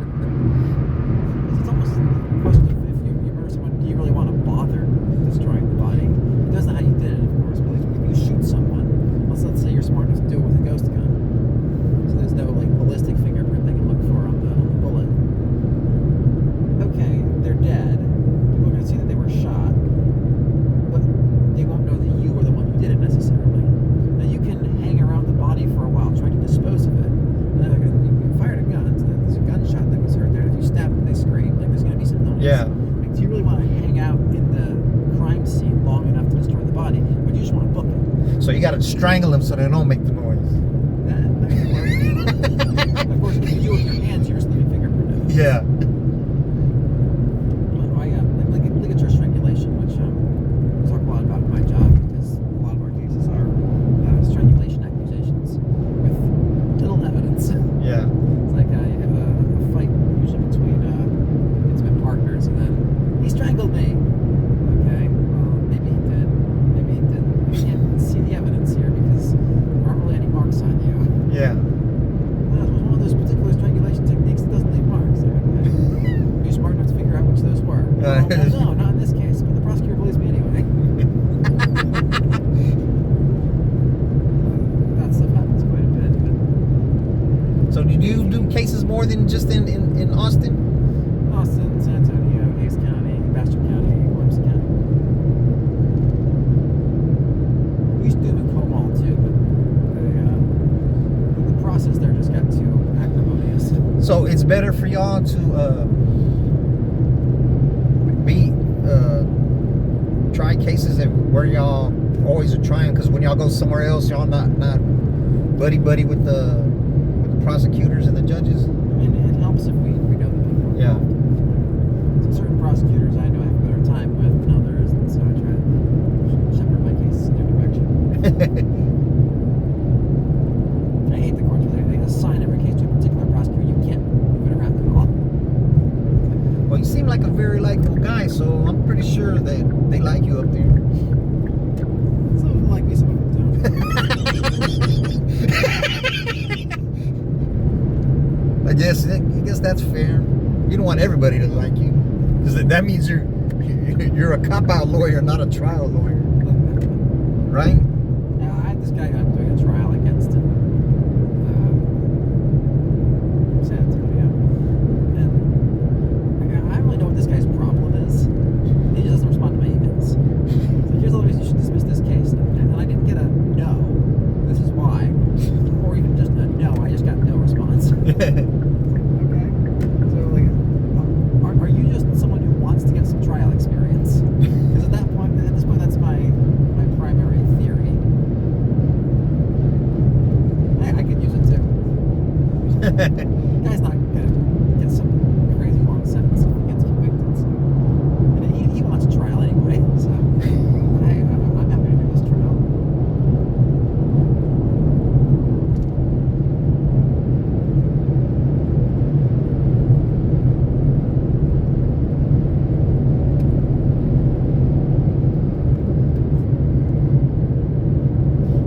It's almost a question of if you murder someone, do you really want to bother destroying the body? It depends on how you did it, of course, but like if you shoot someone, let's say you're smart enough to do it with a ghost gun, so there's no like ballistic fingerprint they can look for on the bullet. Okay, they're dead. People are going to see that they were shot, but they won't know that you were the one who did it necessarily. Now you can hang around the body for a while trying to dispose of it. And then you fired a gun, so there's a gunshot that was heard there. If you stab them, they scream. Like there's going to be some noise. Yeah. Like, do you really want to hang out in the crime scene long enough to destroy the body, or do you just want to book it? So you gotta strangle them so they don't make the noise. That can work. Of course, if you do it with your hands, you're just leaving fingerprint evidence. Yeah. Like ligature strangulation, which we talk a lot about in my job because a lot of our cases are strangulation accusations with little evidence. Yeah. It's like you have a fight usually between intimate partners, and then he strangled me. Okay, well, maybe he did, maybe he didn't. We can't see the evidence here because there aren't really any marks on you. Yeah. That was one of those particular strangulation techniques that doesn't leave marks. Okay? Are you smart enough to figure out which of those were? Well, no, not in this case, but the prosecutor believes me anyway. That stuff happens quite a bit. But So did you do cases more than just in Austin? Austin, San Antonio, Hays County, Bastrop County, Williamson County. We used to do them in Comal too, but the process there just got too acrimonious. So it's better for y'all to try cases where y'all always are trying, because when y'all go somewhere else, y'all not buddy with the prosecutors and the judges. I mean, it helps if we know the people. Yeah. So certain prosecutors I know I have a better time with than others, and so I try to shepherd my cases in their direction. I hate the courts where they assign every case to a particular prosecutor. You can't move it around at all. Well, you seem like a very likable guy, so I'm pretty sure that they like you up there. Some of them like me, some of them don't. I guess that's fair. You don't want everybody to like you, because that means you're a cop-out lawyer, not a trial lawyer, right? Yeah, I had this guy who I'm doing a trial against in San Antonio, and I don't really know what this guy's problem is. He just doesn't respond to my emails. So here's all the reasons you should dismiss this case, and I didn't get a no, this is why, or even just a no, I just got no response. Okay. So, like, are you just someone who wants to get some trial experience? Because at this point, that's my primary theory. I could use it too. The guy's not gonna get some crazy long sentence if he gets convicted. So, and he wants a trial anyway. So, I'm happy to do this trial.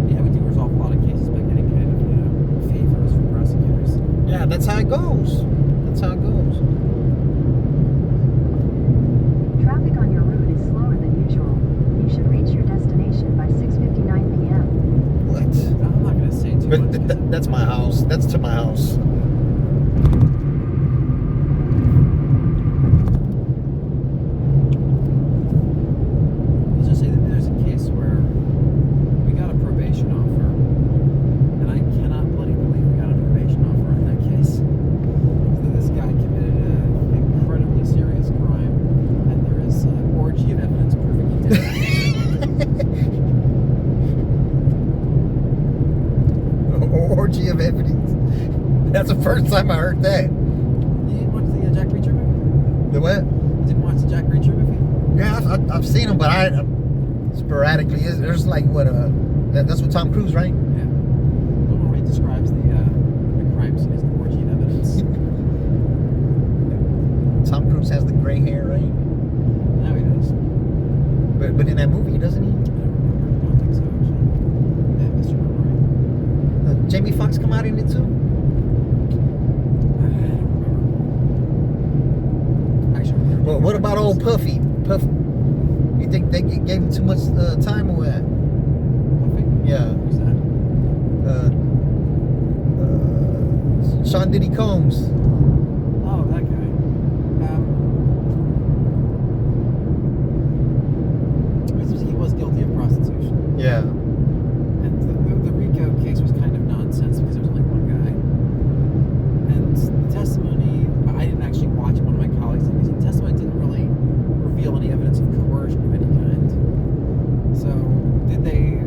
Yeah, we do resolve a lot of cases by getting kind of favors from prosecutors. Yeah, that's how it goes. That's how it goes. Traffic on your route is slower than usual. You should reach your destination by 6:59 p.m. What? I'm not going to say too much. But that's my house. That's to my house. Let's just say that there's a case where we got a probation offer, and I cannot bloody believe we got a probation offer in that case. So this guy committed an incredibly serious crime, and there is an orgy of evidence proving he did it. Orgy of evidence. That's the first time I heard that. You didn't watch the Jack Reacher movie? The what? You didn't watch the Jack Reacher movie? Yeah, I've seen them, but I sporadically. There's like what that's what Tom Cruise, right? Yeah. The one where he describes the crime scene as an orgy of evidence. Tom Cruise has the gray hair, right? Now he does. But in that movie, doesn't he? I don't think so, actually. Yeah, Mr. Remembering. Jamie Foxx come out in it too. I don't remember. Actually, I remember. Well, what about old Puffy? Puff, you think they gave him too much time or what? Puffy? Yeah. Who's that? Sean Diddy Combs. Oh, that guy. He was guilty of prostitution. Yeah. And the RICO case was kind of nonsense because there was only one guy. And the testimony, I didn't actually watch it, one of my colleagues did. The testimony didn't really reveal any evidence of coercion of any kind. So, did they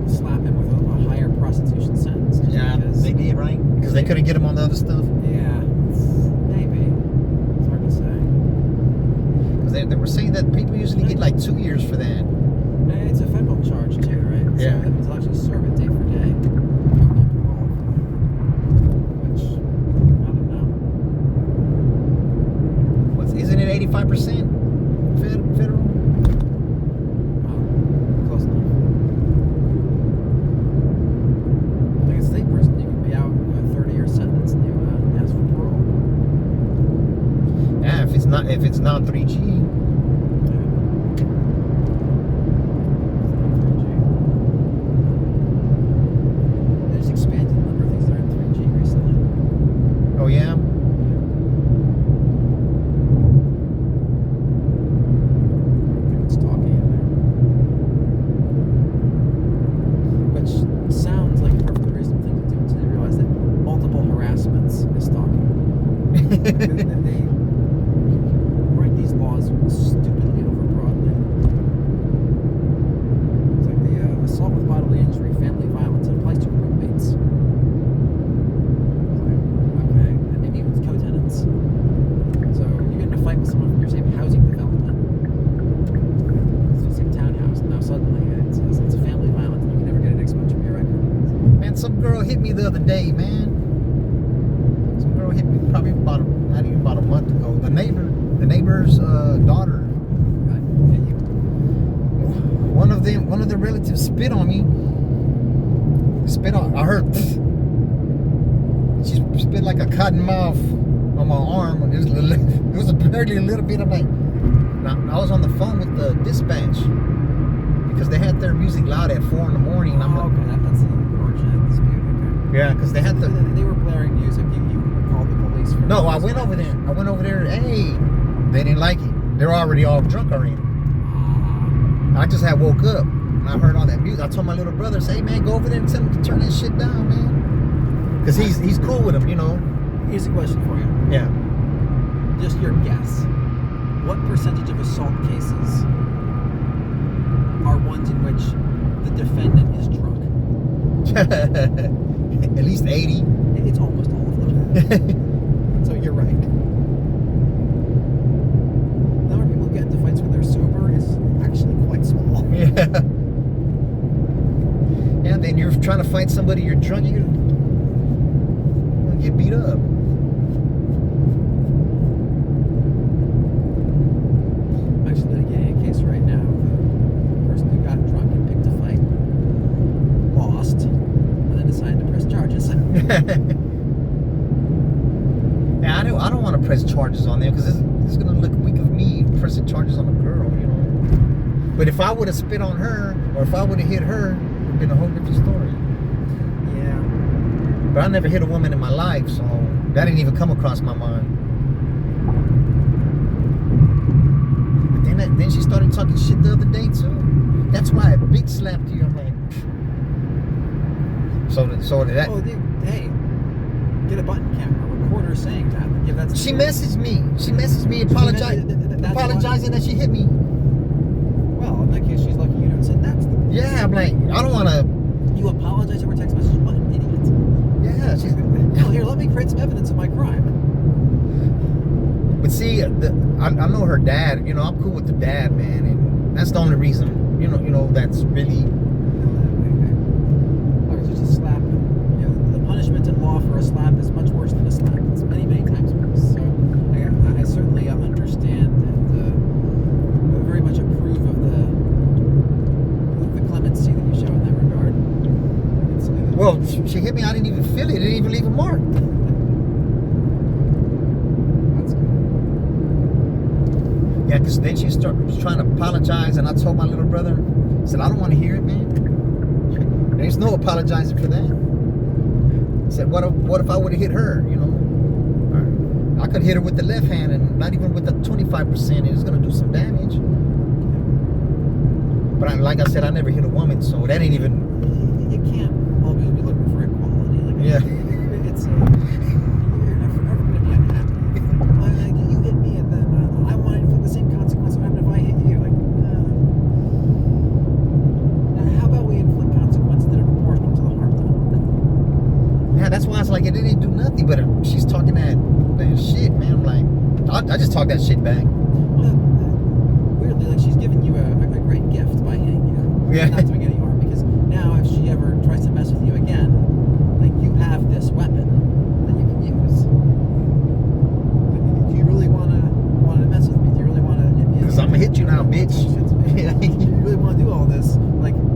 slap him with a higher prostitution sentence? Just Yeah, because, they did, right? Because they couldn't get him on the other stuff. yeah, maybe. It's hard to say. Because they were saying that people usually get like 2 years for that. And it's a federal charge too, right? Yeah. So that means they'll actually serve it day for day. No parole. Which, I don't know. Isn't it 85% federal? Close enough. Like a state person, you can be out a 30-year sentence and you ask for parole. Yeah, if it's not 3G. They just expanded the number of things that are in 3G recently. Oh yeah. It's talking in there. Which sounds like a perfectly reasonable thing to do until you realize that multiple harassments is stalking. They write these laws stupidly overbroadly. It's like the assault with bodily injury, family violence, it applies to roommates. It's like, okay, and maybe even co-tenants. So you get in a fight with someone from your same housing development. It's the same townhouse. Now suddenly it's family violence, and you can never get an expunged from your record. Man, some girl hit me the other day, man. Some girl hit me probably not even about a month ago. The neighbor's daughter. Right? And you, One of the relatives spit on me. I heard. She spit like a cotton mouth on my arm. It was barely a little bit. I'm like, I was on the phone with the dispatch because they had their music loud at 4 in the morning. And I'm like, okay, that's the origin of the dispute. Okay. yeah, because they had the. They were blaring music. You called the police for. No, I went over there. Hey, they didn't like it. They're already all drunk already. I just had woke up and I heard all that music. I told my little brother, "Hey man, go over there and tell him to turn that shit down, man." Because he's cool with him, you know. Here's a question for you. Yeah. Just your guess. What percentage of assault cases are ones in which the defendant is drunk? At least 80. It's almost all of them. So you're right. The number of people who get into fights when they're sober is actually quite small. Yeah. Yeah, then you're trying to fight somebody, you're drunk, you're gonna get beat up. I'm actually litigating a case right now. The person who got drunk and picked a fight lost and then decided to press charges. Yeah, I don't want to press charges on them because it's going to look weak of me pressing charges on a girl, you know. But if I would have spit on her or if I would have hit her, it would have been a whole different story. Yeah. But I never hit a woman in my life, so that didn't even come across my mind. But then she started talking shit the other day too. That's why I big slapped you. I'm like, so that. Oh, dude, hey, get a button camera, record her saying that, and give that to She the- messaged me apologizing that she hit me. Well, in that case, she's lucky you don't say that's the. Yeah, I'm like, I don't want to. You apologize over text message. What an idiot. Yeah, she's. Well, here, let me create some evidence of my crime. But see, I know her dad. You know, I'm cool with the dad, man, and That's the only reason. That's really. It's just a slap. The punishment in law for a slap is much worse than a slap. It's many, many times worse. So I certainly understand and very much approve of the clemency that you show in that regard. Well, she hit me. I didn't even feel it. It didn't even leave a mark. That's good. Yeah, because then she started trying to apologize, and I told my little brother, I said, I don't want to hear it, man. There's no apologizing for that. I said, what if I would have hit her, I could hit her with the left hand and not even with the 25%. It's going to do some damage. But like I said, I never hit a woman, so that ain't even... You can't always be looking for equality. Yeah. It's you're never going to be unhappy. You hit me, and then I want to inflict the same consequence. What happened if I hit you? How about we inflict consequences that are proportional to the harm done? Yeah, that's why I was like, it didn't do nothing. But she's talking that shit, man. I'm like, I just talk that shit back. Well, weirdly, she's giving you a great gift by hitting you. Yeah. Not doing any harm, because now if she ever tries to mess with you again, you have this weapon that you can use. But do you really want to mess with me? Do you really want to hit me? Because I'm going to hit you now, bitch. You really want to do all this?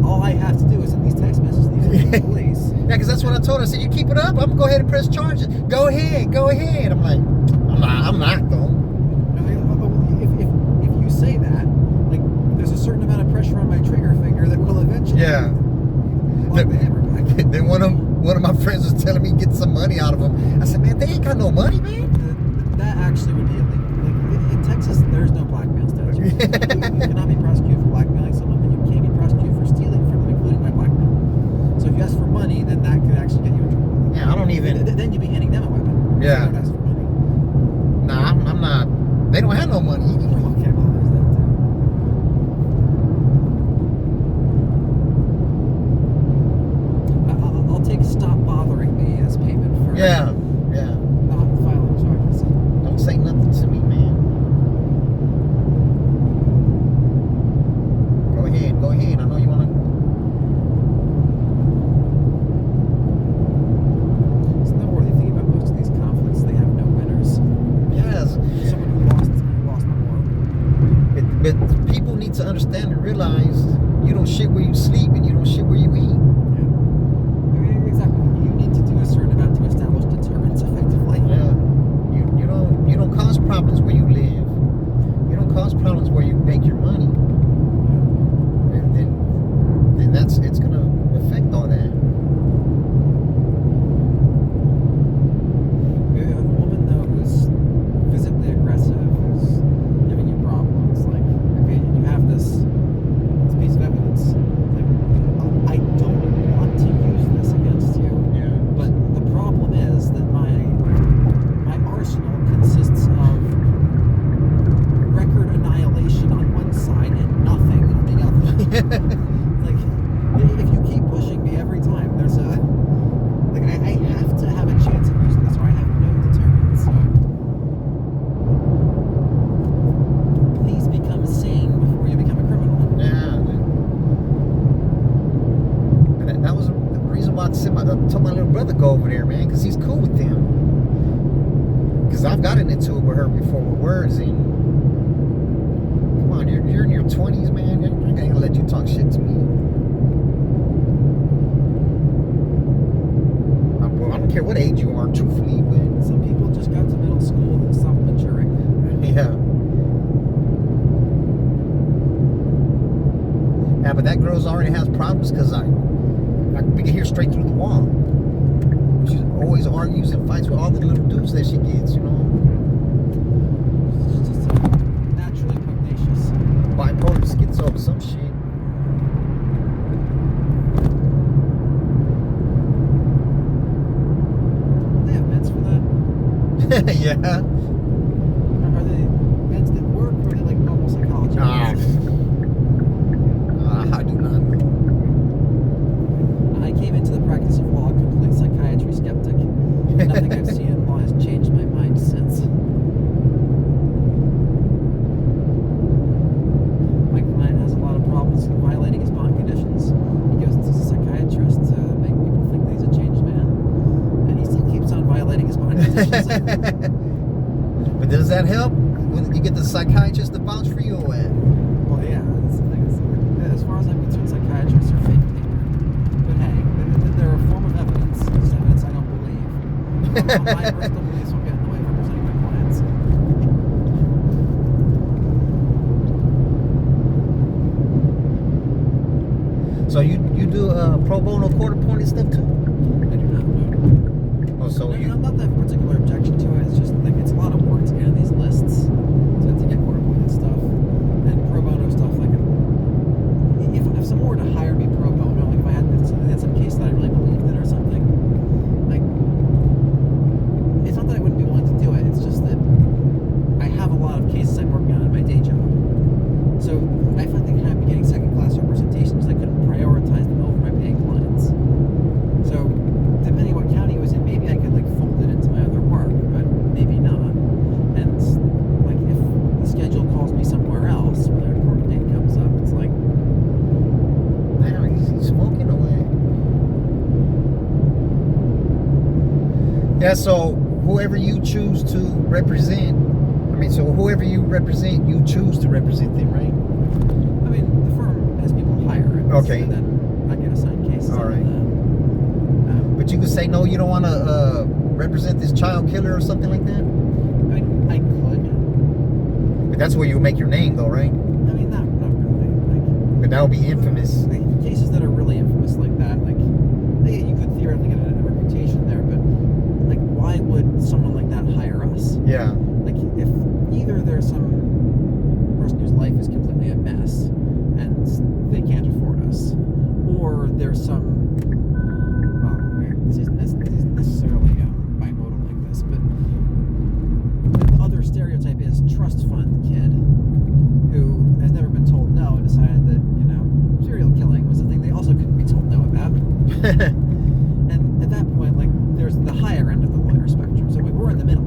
All I have to do is send these text messages to the police. Yeah, because that's what I told her. I said, you keep it up, I'm going to go ahead and press charges. Go ahead. I'm like, I'm not, though. If you say that, there's a certain amount of pressure on my trigger finger that will eventually lock the hammer back. Then one of my friends was telling me get some money out of them. I said, man, they ain't got no money, man. That actually would be illegal. In Texas, there's no blackmail statute. You cannot be prosecuted for blackmailing someone, but you can be prosecuted for stealing from them, including by blackmail. So if you ask for money, then that could actually get you in trouble. Yeah, I don't even. Then you'd be handing them a weapon. Yeah. You don't ask for money. Nah, I'm not. They don't have no money. Okay, well, there's that too. I'll take stop bothering me as payment for Yeah. not filing charges. Don't say nothing to me, man. Go ahead. I know you want to. It's noteworthy thing about most of these conflicts, they have no winners. Yes. Someone who lost the war. But people need to understand and realize you don't shit where you sleep and you don't shit where you eat. Yeah. Exactly. You need to do a certain amount to establish deterrence effectively. Yeah. You don't cause problems where you live. You don't cause problems where you make your money. And then it's gonna affect all that. You have a woman though who's physically aggressive, who's giving you problems. Okay, you have this piece of evidence. I don't want to use this against you. Yeah. But the problem is that my arsenal consists of record annihilation on one side and nothing on the other. If you keep pushing me every time, there's a I have to have a chance of using this, or I have no deterrence. So please become sane before you become a criminal. Yeah. And that was the reason why I told my little brother go over there, man, because he's cool with them. Because I've gotten into it with her before with words, and come on, you're in your 20s, man. I'm not gonna let you talk shit to me. I don't care what age you are, truthfully, but Some people just got to middle school and stopped maturing. yeah. Yeah, but that girl's already has problems because we can hear straight through the wall. She always argues and fights with all the little dudes that she gets, It's just naturally pugnacious. Bipolar schizo or some shit. They have meds for that. Yeah. Are they meds that work, or are they normal psychology meds? I do not know. I came into the practice of law a complete psychiatry skeptic. Nothing I've seen in law has changed my mind since. My client has a the psychiatrist to vouch for you or what? Well, yeah, that's the thing. As far as I'm concerned, psychiatrists are fake paper. But hey, they're a form of evidence. It's evidence I don't believe. My personal beliefs will get in the way of representing my clients. So you do pro bono court appointed stuff too? I do not know. Oh, so No, you not that I have a particular objection to it. It's just like it's a lot of work to get on these lists to get court appointed stuff and pro bono stuff. Like if someone were to hire me pro bono, like if I had some case that I really believed in or something, like it's not that I wouldn't be willing to do it. It's just that I have a lot of cases I'm working on in my day job. So I find they kind of be getting second class representation because I couldn't prioritize them over my paying clients. So depending what county it was in, maybe I could like fold it into my other work, but maybe not. And like if the schedule calls me somewhere else, whether a court date comes up, it's like, damn, he's smoking away. Yeah, so whoever you choose to represent, so whoever you represent, you choose to represent them, right? I mean, the firm has people hire it. Okay. And then I get assigned cases. All right. And, But you could say, no, you don't want to represent this child killer or something like that? I mean, I could. But that's where you make your name, though, right? I mean, not really. Like, But that would be infamous. like, cases that are really infamous like that, like, yeah, you could theoretically get a reputation there, but like, why would someone like that hire us? Yeah. Like, if either there's some person whose life is completely a mess and they can't afford us, or there's some, well, this isn't necessarily bimodal like this, but the other stereotype is trust fund kid who has never been told no and decided that, serial killing was the thing they also couldn't be told no about. And at that point, like, there's the higher end of the lawyer spectrum, so we're in the middle.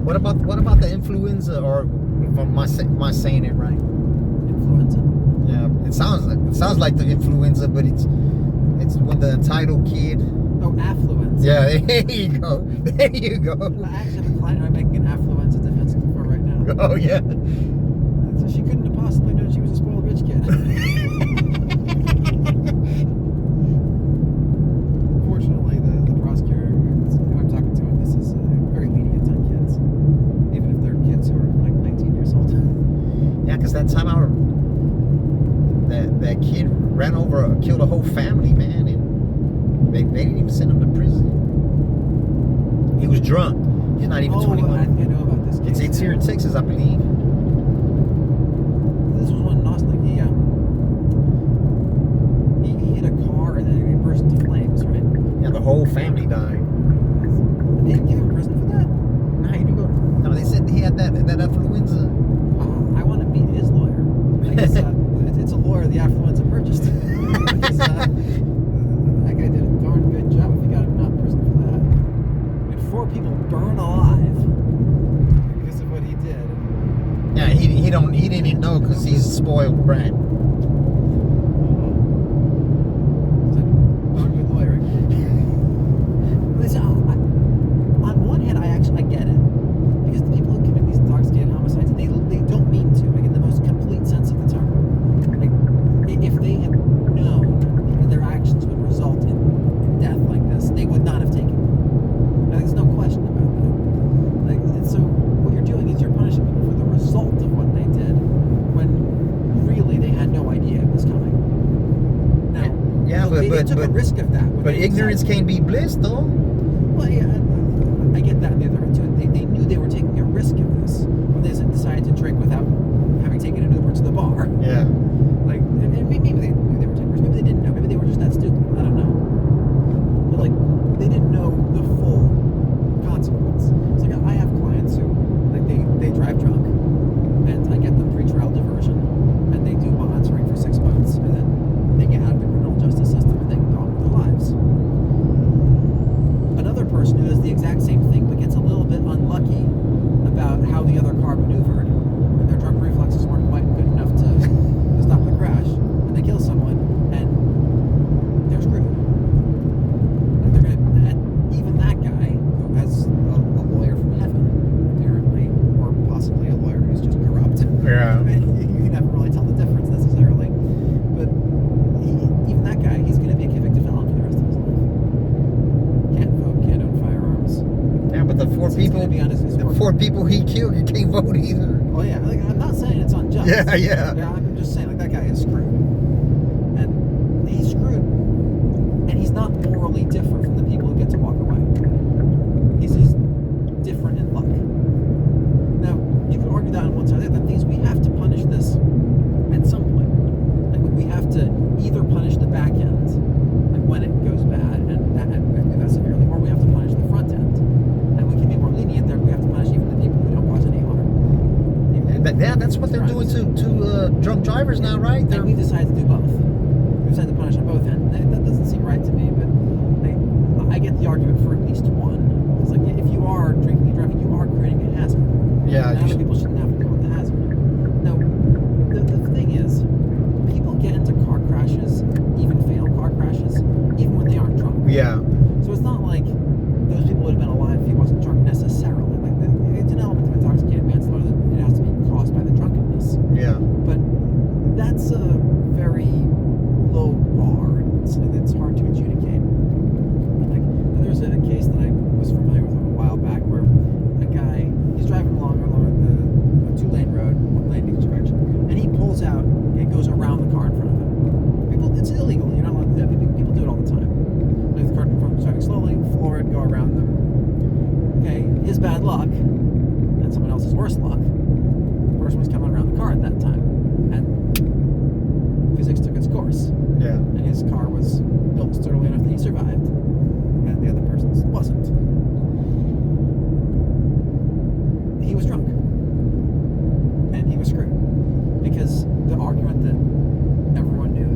What about the influenza, or am I saying it right? Influenza? Yeah, it sounds like the influenza, but it's when the entitled kid. Oh, affluenza. Yeah, there you go. There you go. I actually have a client who I'm making an affluenza defense for right now. Oh yeah. So she couldn't have possibly known she was a spoiled rich kid. Fortunately, the prosecutor who I'm talking to on this is very lenient on kids, even if they're kids who are like 19 years old. Yeah, because that time out, that kid killed a whole family, man, and they didn't even send him to prison. He was drunk. He's not even 21. I know about this case. It's here in Texas, I believe. This was one in Austin. He hit a car and then it burst into flames, right? Yeah, the whole family died. They didn't give him prison for that? Nah, he didn't go. No, they said he had that influenza. I want to meet his lawyer. I guess it's a lawyer the affluenza purchased. Because, that guy did a darn good job if he got him not in prison for that. I mean, 4 people burn alive because of what he did. Yeah, he didn't even know because he's a spoiled brat. It's a darn good lawyer. Listen, on one hand, I get it. Because the people who commit these intoxicated homicides, they don't mean to, like in the most complete sense of the term. Like, if they had known that their actions would result in death like this, they would not have taken it. There's no question about that. Like, and so what you're doing is you're punishing people for the result of what they did, when really they had no idea it was coming. Now, Yeah, they took a risk of that. But ignorance can't be bliss, though. Well, yeah, I get that on the other end too. They knew they were taking a risk of this when they decided to drink without having taken an Uber to the bar. Yeah. Like, and maybe they knew they were taking a risk. Maybe they didn't know. Maybe they were just that stupid. I don't know. But like, they didn't know the full consequence. It's like I have clients who, like, they drive drunk, and I get them pre-trial diversion, and they do monitoring for 6 months, and then they get out of the criminal justice system and they go on with their lives. Another person who does the exact same thing but gets a little bit unlucky about how the other car maneuvered, and their drunk reflexes weren't quite good enough to stop the crash, and they kill more people he killed, you can't vote either. Oh yeah, like, I'm not saying it's unjust. Yeah. I'm just saying like that guy is screwed, and he's screwed, and he's not morally different from the people who get to walk away. He's just different in luck. Now you can argue that on one side. The thing is, we have to punish this at some point. Like we have to either punish the back end, like when it goes bad, and do that severely, or we have to punish the front end. And we can be more lenient there. But we have to punish even the people who don't cause any harm. That's what they're doing to drunk drivers now, right? And we decided to do both. We decided to punish on both ends. That doesn't seem right to me, but I get the argument for at least one. It's like if you are drinking and driving, you are creating a hazard. Yeah, And other people shouldn't have to deal with the hazard. Now, the thing is, people get into car crashes, even fatal car crashes, even when they aren't drunk. Yeah. So it's not like those people would have been alive if he wasn't drunk necessarily. Like it's an element of intoxicated manslaughter that it has to be caused by the drunkenness. Yeah. But that's a very low bar. It's hard to adjudicate. Like there's a case that I was familiar with a while back where a guy, he's driving along a two-lane road, one lane each direction, and he pulls out and goes around the car in front of him. It's illegal. You're not allowed to do that. People do it all the time. Like the car in front of him driving slowly, floor it, go around them. Okay, his bad luck and someone else's worse luck. The person was coming around the car at that time, and physics took its course. Yeah. And his car was built sturdily enough that he survived, and the other person's wasn't. He was drunk, and he was screwed, because the argument that everyone knew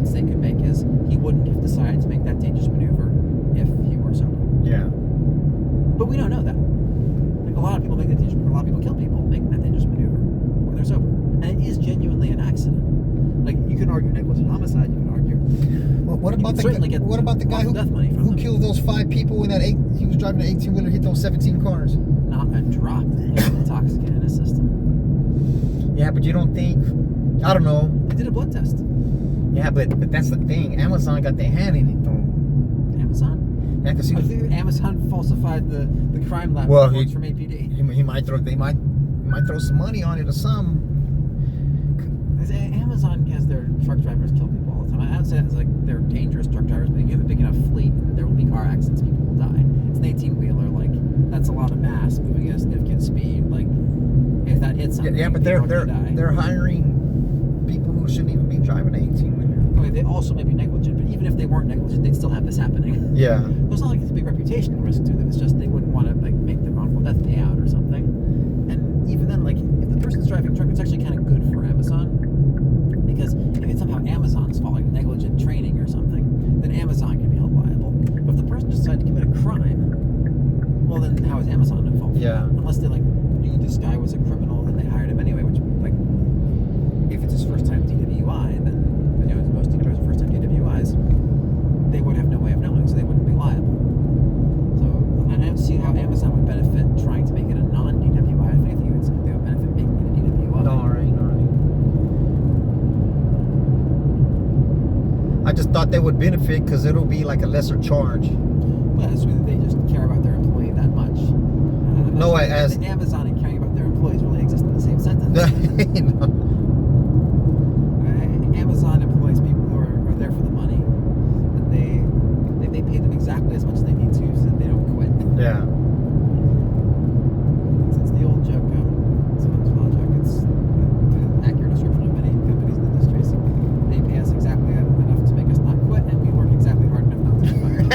that they could make is he wouldn't have decided to make that dangerous maneuver if he were sober. Yeah. But we don't know that. Like a lot of people make that dangerous. A lot of people kill people making that dangerous maneuver when they're sober, and it is genuinely an accident. Like you can argue negligent homicide. You can argue. Well, what about the guy lots of death money from who them. killed those 5 people in that he was driving an 18-wheeler, hit those 17 cars? Not a drop of intoxicant in his system. Yeah, but you don't think? I don't know. They did a blood test. Yeah, but that's the thing. Amazon got their hand in it, though. Amazon. Yeah, because I think Amazon falsified the crime lab Well, reports from APD. he might throw some money on it or something. Because Amazon has their truck drivers kill people all the time. I don't say it's like they're dangerous truck drivers, but if you have a big enough fleet, there will be car accidents, people will die. It's an 18-wheeler, like that's a lot of mass moving at a significant speed. Like if that hits something, Yeah, but people are gonna die. they're hiring people who shouldn't even be driving an 18-wheeler. Okay, they also may be negligent, but even if they weren't negligent, they'd still have this happening. Yeah. It's not like it's a big reputational risk to them. It's just they wouldn't want to like make the wrongful death payout or something. And even then, like if the person's driving drunk, it's actually kind of good for Amazon, because if it's somehow Amazon's fault, like negligent training or something, then Amazon can be held liable. But if the person just decided to commit a crime, well then how is Amazon involved? Yeah. Unless they like knew this guy was a criminal, then they hired him anyway. Which like if it's his first time DWI, then most DWIs are first time DWIs. They would have no way of knowing, so they wouldn't be liable. So I don't see how Amazon would benefit trying to make it a non-DWI. If anything, they would benefit making it a DWI. All right. I just thought they would benefit because it'll be like a lesser charge. Well, that's really they just care about their employee that much. No, as Amazon and caring about their employees really exist in the same sentence. Amazon employs people who are there for the money, and they pay them exactly as much as they need to, so that they don't quit. Yeah. It's the old joke. Sometimes not a joke. It's an accurate description of many companies in the industry. So they pay us exactly enough to make us not quit, and we work exactly hard enough not to get fired.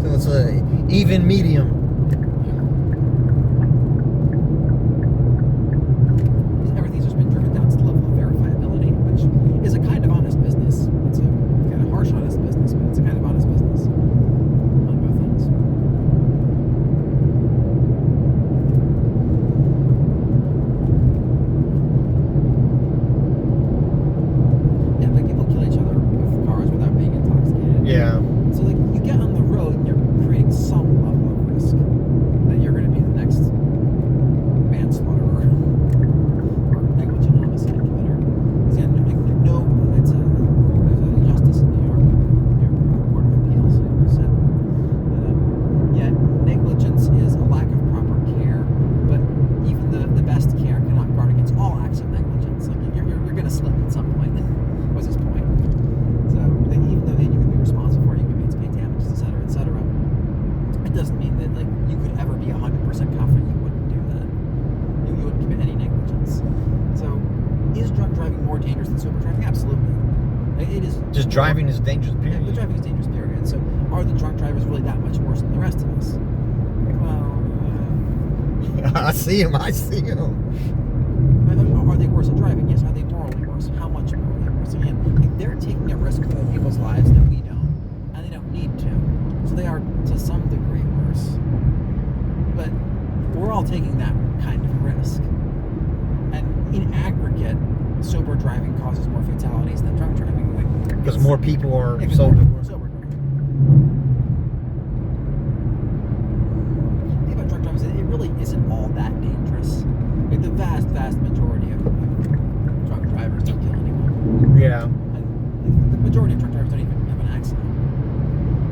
So it's a even medium. Everything's just been driven down to the level of verifiability, which is a kind of honest business. It's a kind of harsh honest business, but it's a kind of honest business on both ends. Yeah, like people kill each other with cars without being intoxicated. Yeah. So like you get on the road and you're creating some level of risk. it is Just driving is dangerous, Yeah, period. the driving is dangerous, period. So, are the drunk drivers really that much worse than the rest of us? Well, I see him. Are they worse at driving? Yes. Are they morally worse? How much morally worse? Again, if they're taking a risk for other people's lives that we don't, and they don't need to, so they are to some degree worse. But we're all taking that kind of risk. And in aggregate, sober driving causes more fatalities than drunk driving. Because more people are Yeah, 'cause sober. more people are sober driving. The thing about drunk driving is that it really isn't all that dangerous. Like the vast majority of drunk drivers don't kill anyone. Yeah. And the majority of drunk drivers don't even have an accident.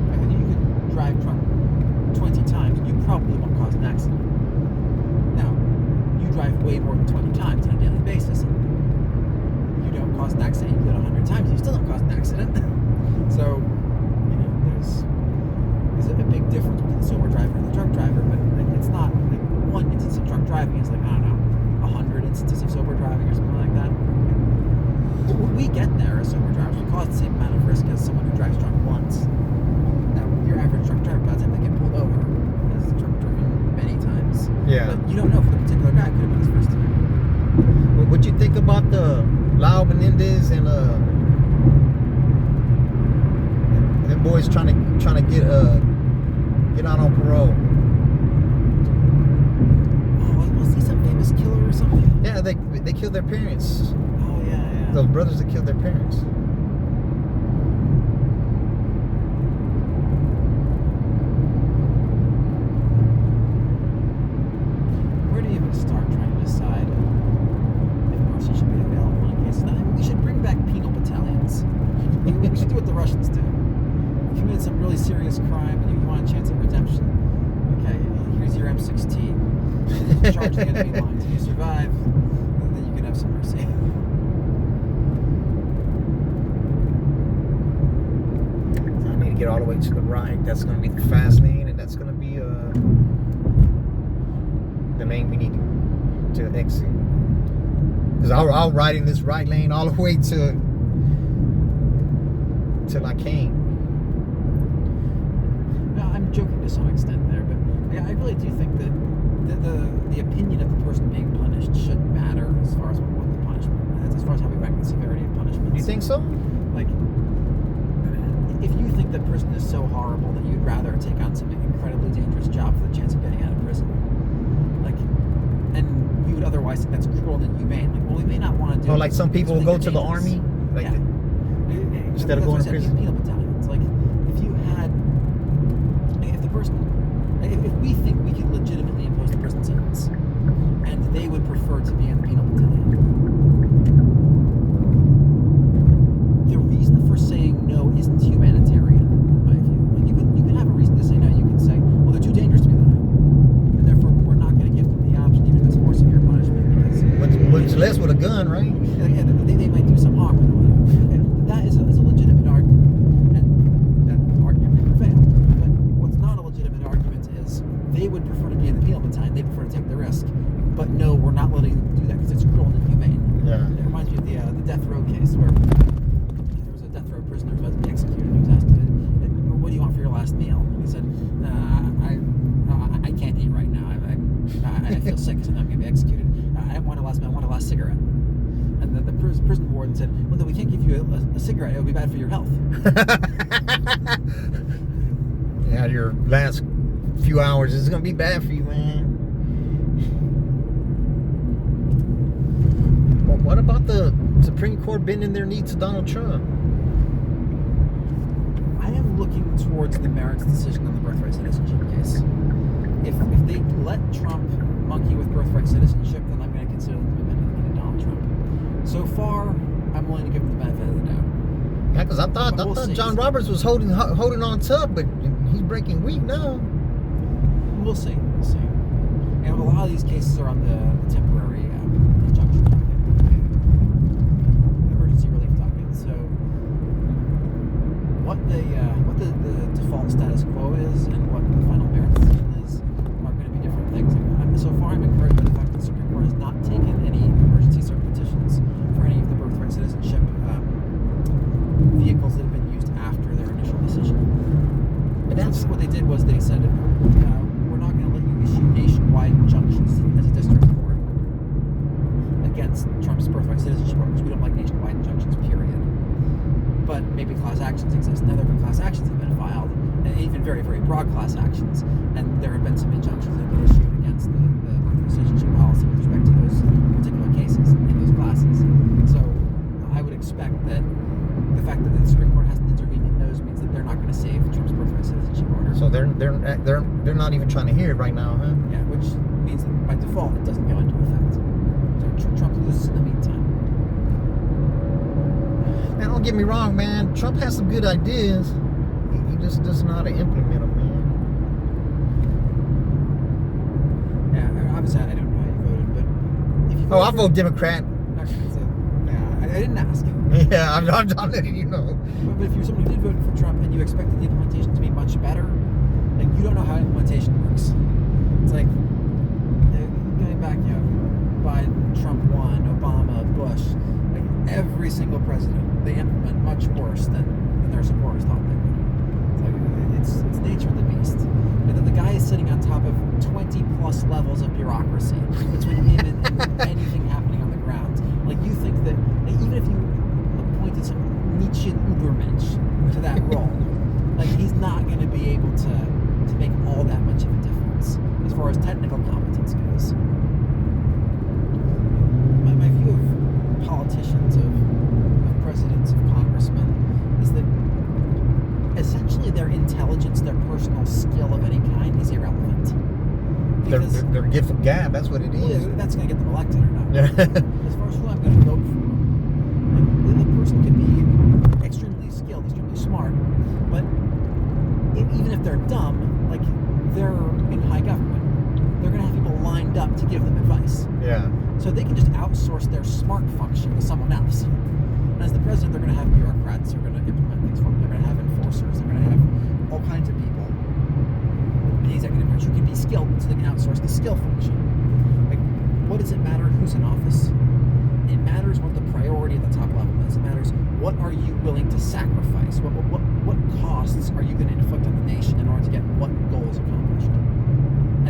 Like, you can drive drunk 20 times, you probably won't cause an accident. Now, you drive way more than 20 times on a daily basis, and you don't cause an accident. You do it 100 times, you still don't cause an accident. So, there's a big difference between the sober driver and the drunk driver, but it's not like one instance of drunk driving is like, I don't know, 100 instances of sober driving or something like that. We get there as sober drivers. We cause the same amount of risk as someone who drives drunk once. Now, your average drunk driver, by the time they get pulled over, is drunk driving many times. Yeah. But you don't know if the particular guy could have been his first time. What'd you think about the Lau Menendez and them boys trying to get out on parole? Oh, was he some famous killer or something? Yeah, they killed their parents. Oh, yeah. Those brothers that killed their parents. Where do you even start trying to decide if mercy should be available in cases? I think we should bring back penal battalions. We should do what the Russians do. You committed some really serious crime and you want a chance at redemption. Okay, here's your M16. Charge the enemy lines. If you survive, then you can have some mercy. I need to get all the way to the right. That's going to be the fast lane, and that's going to be the lane we need to exit. Because I'll ride in this right lane all the way till I came. Now, I'm joking to some extent there, but I really do think that the opinion of the person being punished should matter as far as what the punishment is, as far as how we rank the severity of punishments. You think so? Like, if you think that prison is so horrible that you'd rather take on some incredibly dangerous job for the chance of getting out of prison, like, and we would otherwise think that's cruel and inhumane. Like, well, we may not want to do. Oh, like some people will go to the dangerous. army, like Yeah. instead of going to prison. Penal battalions. Like, if you had, if the person, if we think we can legitimately impose the prison sentence, and they would prefer to be in the penal battalion, the reason for saying no isn't humanitarian, in my view. Like, you can have a reason to say no. You can say, well, they're too dangerous to be there, and therefore we're not going to give them the option, even if it's more severe punishment, because What's less with a gun, right? yeah, they might do some harm. And that is a legitimate argument, and that argument may prevail. But what's not a legitimate argument is they would prefer to be in the penal battalion. They prefer to take the risk. But no, we're not letting them do that because it's cruel and inhumane. Yeah. It reminds me of the death row case where there was a death row prisoner who was about to be executed. He was asked, "What do you want for your last meal?" And he said, "I can't eat right now. I feel sick, so I'm going to be executed. I want a last meal. I want a last cigarette." And the prison warden said, "Well, no, we can't give you a cigarette. It would be bad for your health." Yeah, your last few hours is gonna be bad for you, man. Well, what about the Supreme Court bending their knee to Donald Trump? I am looking towards the merits decision on the birthright citizenship case. If they let Trump monkey with birthright citizenship, then I'm going to consider them to be bending the knee to Donald Trump. So far, I'm willing to give him the benefit of the doubt. Yeah, because I thought We'll see. John Roberts was holding on tough, but he's breaking weak now. We'll see. And a lot of these cases are on the temporary injunction docket, emergency relief docket. So what the default status quo is and what the final merits decision is are going to be different things. So far, I'm encouraged by the fact that the Supreme Court has not taken any emergency cert petitions for any of the birthright citizenship actions exist. Now there have been class actions that have been filed, and even very, very broad class actions, and there have been some injunctions that have been issued against the birth citizenship policy with respect to those particular cases in those classes. So I would expect that the fact that the Supreme Court hasn't intervened in those means that they're not going to save Trump's birthright citizenship order. So they're not even trying to hear it right now, huh? Yeah, which means that by default it doesn't go into effect. So Trump loses in the meantime. Man, don't get me wrong, man. Trump has some good ideas. He just doesn't know how to implement them, man. Yeah, obviously I don't know how you voted, but if you Oh, I vote Democrat. Okay, so yeah, I didn't ask. Yeah, I'm letting you know. But if you're someone who did vote for Trump and you expected the implementation to be much better, like you don't know how implementation works. It's like going back, Biden, Trump 1, Obama, Bush, like every single president, they implement much worse than their supporters thought they would. It's like it's nature of the beast. And then the guy is sitting on top of 20 plus levels of bureaucracy between him and anything happening on the ground. Like you think that even if you appointed some Nietzschean Ubermensch to that role, like he's not going to be able to make all that much of a difference as far as technical competence goes. My view of politicians, of presidents, of congressmen, is that essentially their intelligence, their personal skill of any kind is irrelevant. Because They're gift of gab. That's what it is. well, that's going to get them elected or not. Yeah. As far as who I'm going to vote for, like, the person could be extremely skilled, extremely smart, but even if they're dumb, like they're in high government, they're going to have people lined up to give them advice. Yeah. So they can just outsource their smart function to someone else. And as the president, they're going to have bureaucrats who are going to implement things for them. They're going to have enforcers. They're going to have all kinds of people in the executive branch who can be skilled, so they can outsource the skill function. Like, what does it matter who's in office? It matters what the priority at the top level is. It matters what are you willing to sacrifice? What costs are you going to inflict on the nation in order to get what goals accomplished?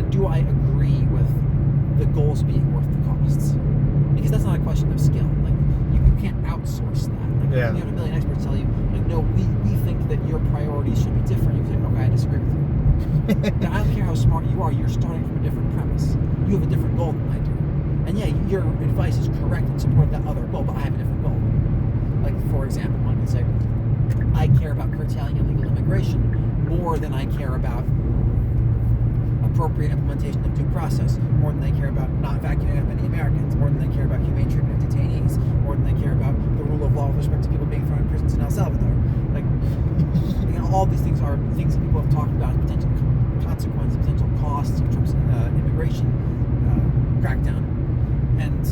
And do I agree with the goals being worth the costs? Because that's not a question of skill. Like you can't outsource that. Like Yeah. you have a million experts tell you, like, no, we think that your priorities should be different. You say, okay, I disagree with you. Now, I don't care how smart you are, you're starting from a different premise. You have a different goal than I do. And yeah, your advice is correct in support of that other goal, but I have a different goal. Like, for example, one could say, I care about curtailing illegal immigration more than I care about appropriate implementation of due process, more than I care about not vacuuming up any Americans, more than I care about humane treatment of detainees, more than I care about the rule of law with respect to people being thrown in prisons in El Salvador. Like, all these things are things that people have talked about, potential consequences, potential costs of Trump's immigration crackdown. And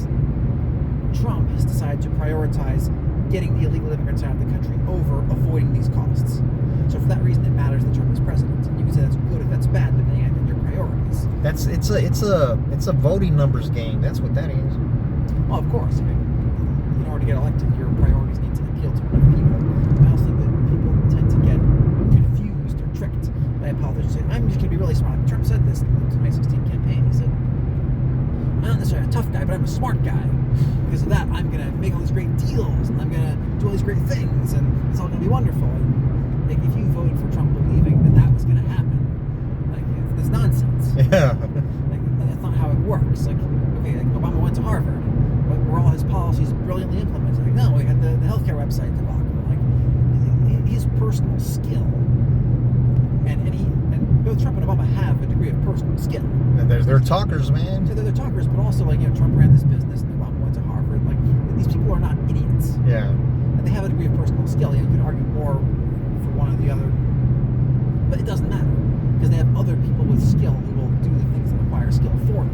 Trump has decided to prioritize getting the illegal immigrants out of the country over avoiding these costs. So for that reason, it matters that Trump is president. You can say that's good or that's bad, depending on your priorities. It's a voting numbers game. That's what that is. Well, of course. I mean, in order to get elected, your priorities need to appeal to enough people. I also think that people tend to get confused or tricked by a politician saying, I'm just going to be really smart. Trump said this in the 2016 campaign. He said, I'm not necessarily a tough guy, but I'm a smart guy. Because of that, I'm going to make all these great deals, and I'm going to do all these great things, and it's all going to be wonderful. And, like, if you voted for Trump believing that was going to happen, like, it's nonsense. Yeah. Like, that's not how it works. Like, okay, like Obama went to Harvard, but were all his policies brilliantly implemented? Like, no, we had the healthcare website debacle. Like, his personal skill, and both Trump and Obama have a degree of personal skill. And they're talkers, man. So they're talkers, but also, like, Trump ran this business, and Obama went to Harvard. Like, these people are not idiots. Yeah. And they have a degree of personal skill. You could argue more for one or the other, but it doesn't matter because they have other people with skill who will do the things that require skill for them.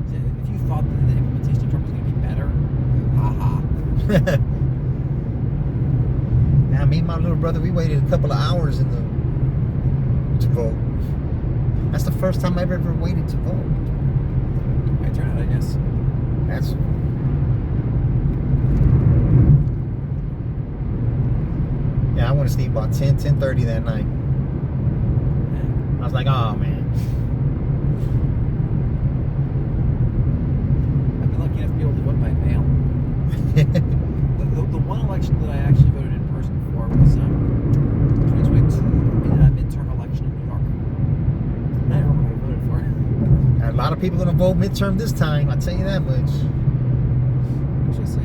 So if you thought that the implementation of Trump was going to be better, haha. Now, me and my little brother, we waited a couple of hours to vote. That's the first time I've ever waited to vote. My turnout, I guess. That's. Yeah, I went to sleep about 10:30 that night. I was like, oh man. I've been lucky enough to be able to vote by mail. people gonna vote midterm this time. I tell you that much. We shall see.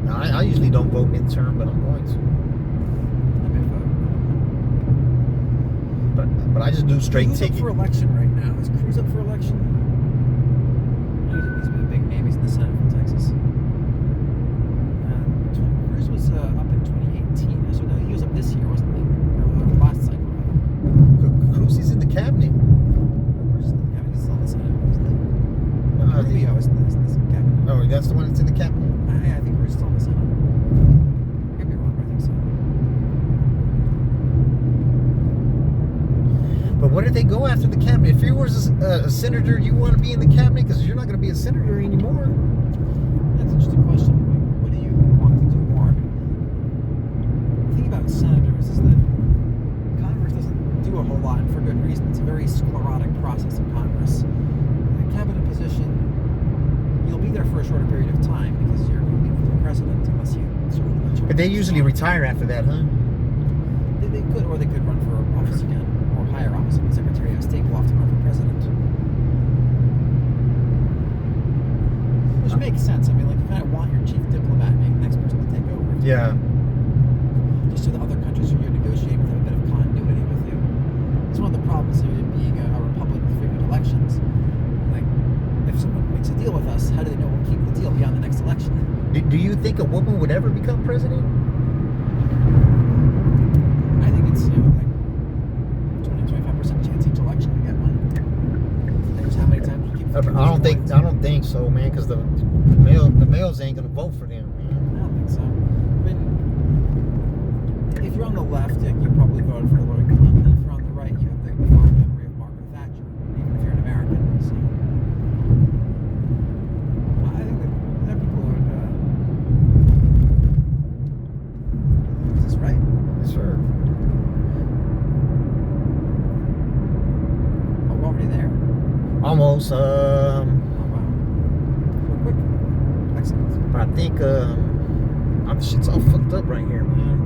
I usually don't vote midterm, but I'm going to. I may vote. But I just do straight Who's up ticket. for election right now? Is Cruz up for election? He's been a big name. He's in the Senate from Texas. Cruz was up in 2018. So no, he was up this year, wasn't he? Or last cycle, rather. Cruz is in the cabinet. Cruz, yeah, he's still in the Senate, isn't he? Rubio is in the cabinet. Oh, that's the one that's in the cabinet. I think Cruz is still in the Senate. I could be wrong, but I think so. But what did they go after the cabinet? If you were a senator, you want to be in the cabinet because you're not going to be a senator anymore. That's an interesting question. What do you want to do more? The thing about senators is that Congress doesn't do a whole lot, and for good reason. It's a very sclerotic process in Congress. A cabinet position, you'll be there for a shorter period of time because you're going to be the president unless you serve another term. But they usually retire after that, huh? They could, or they could run for office again, or higher office. I mean, Secretary of State will often run for president. Which makes sense. I mean, like, you kind of want your chief diplomat being the next person to take over. Yeah. Just so the other countries who you're negotiating with have a bit of continuity with you. It's one of the problems of it being a republic with frequent elections. Like, if someone makes a deal with us, how do they know we'll keep the deal beyond the next election? Do you think a woman would ever become president? I think it's, like 20-25% chance each election to get one. Just how many times you keep. I don't think so, man. Because the males ain't gonna vote for them, man. I don't think so. I mean, if you're on the left, you probably voted for Hillary Clinton. And if you're on the right, you have the fond memory of Margaret Thatcher, even if you're an American. So, I think that there are people who would. Is this right? Yes, sir. Oh, we're already there. Almost. Oh, wow. We're quick. Excellent. I think the shit's all fucked up right here, man.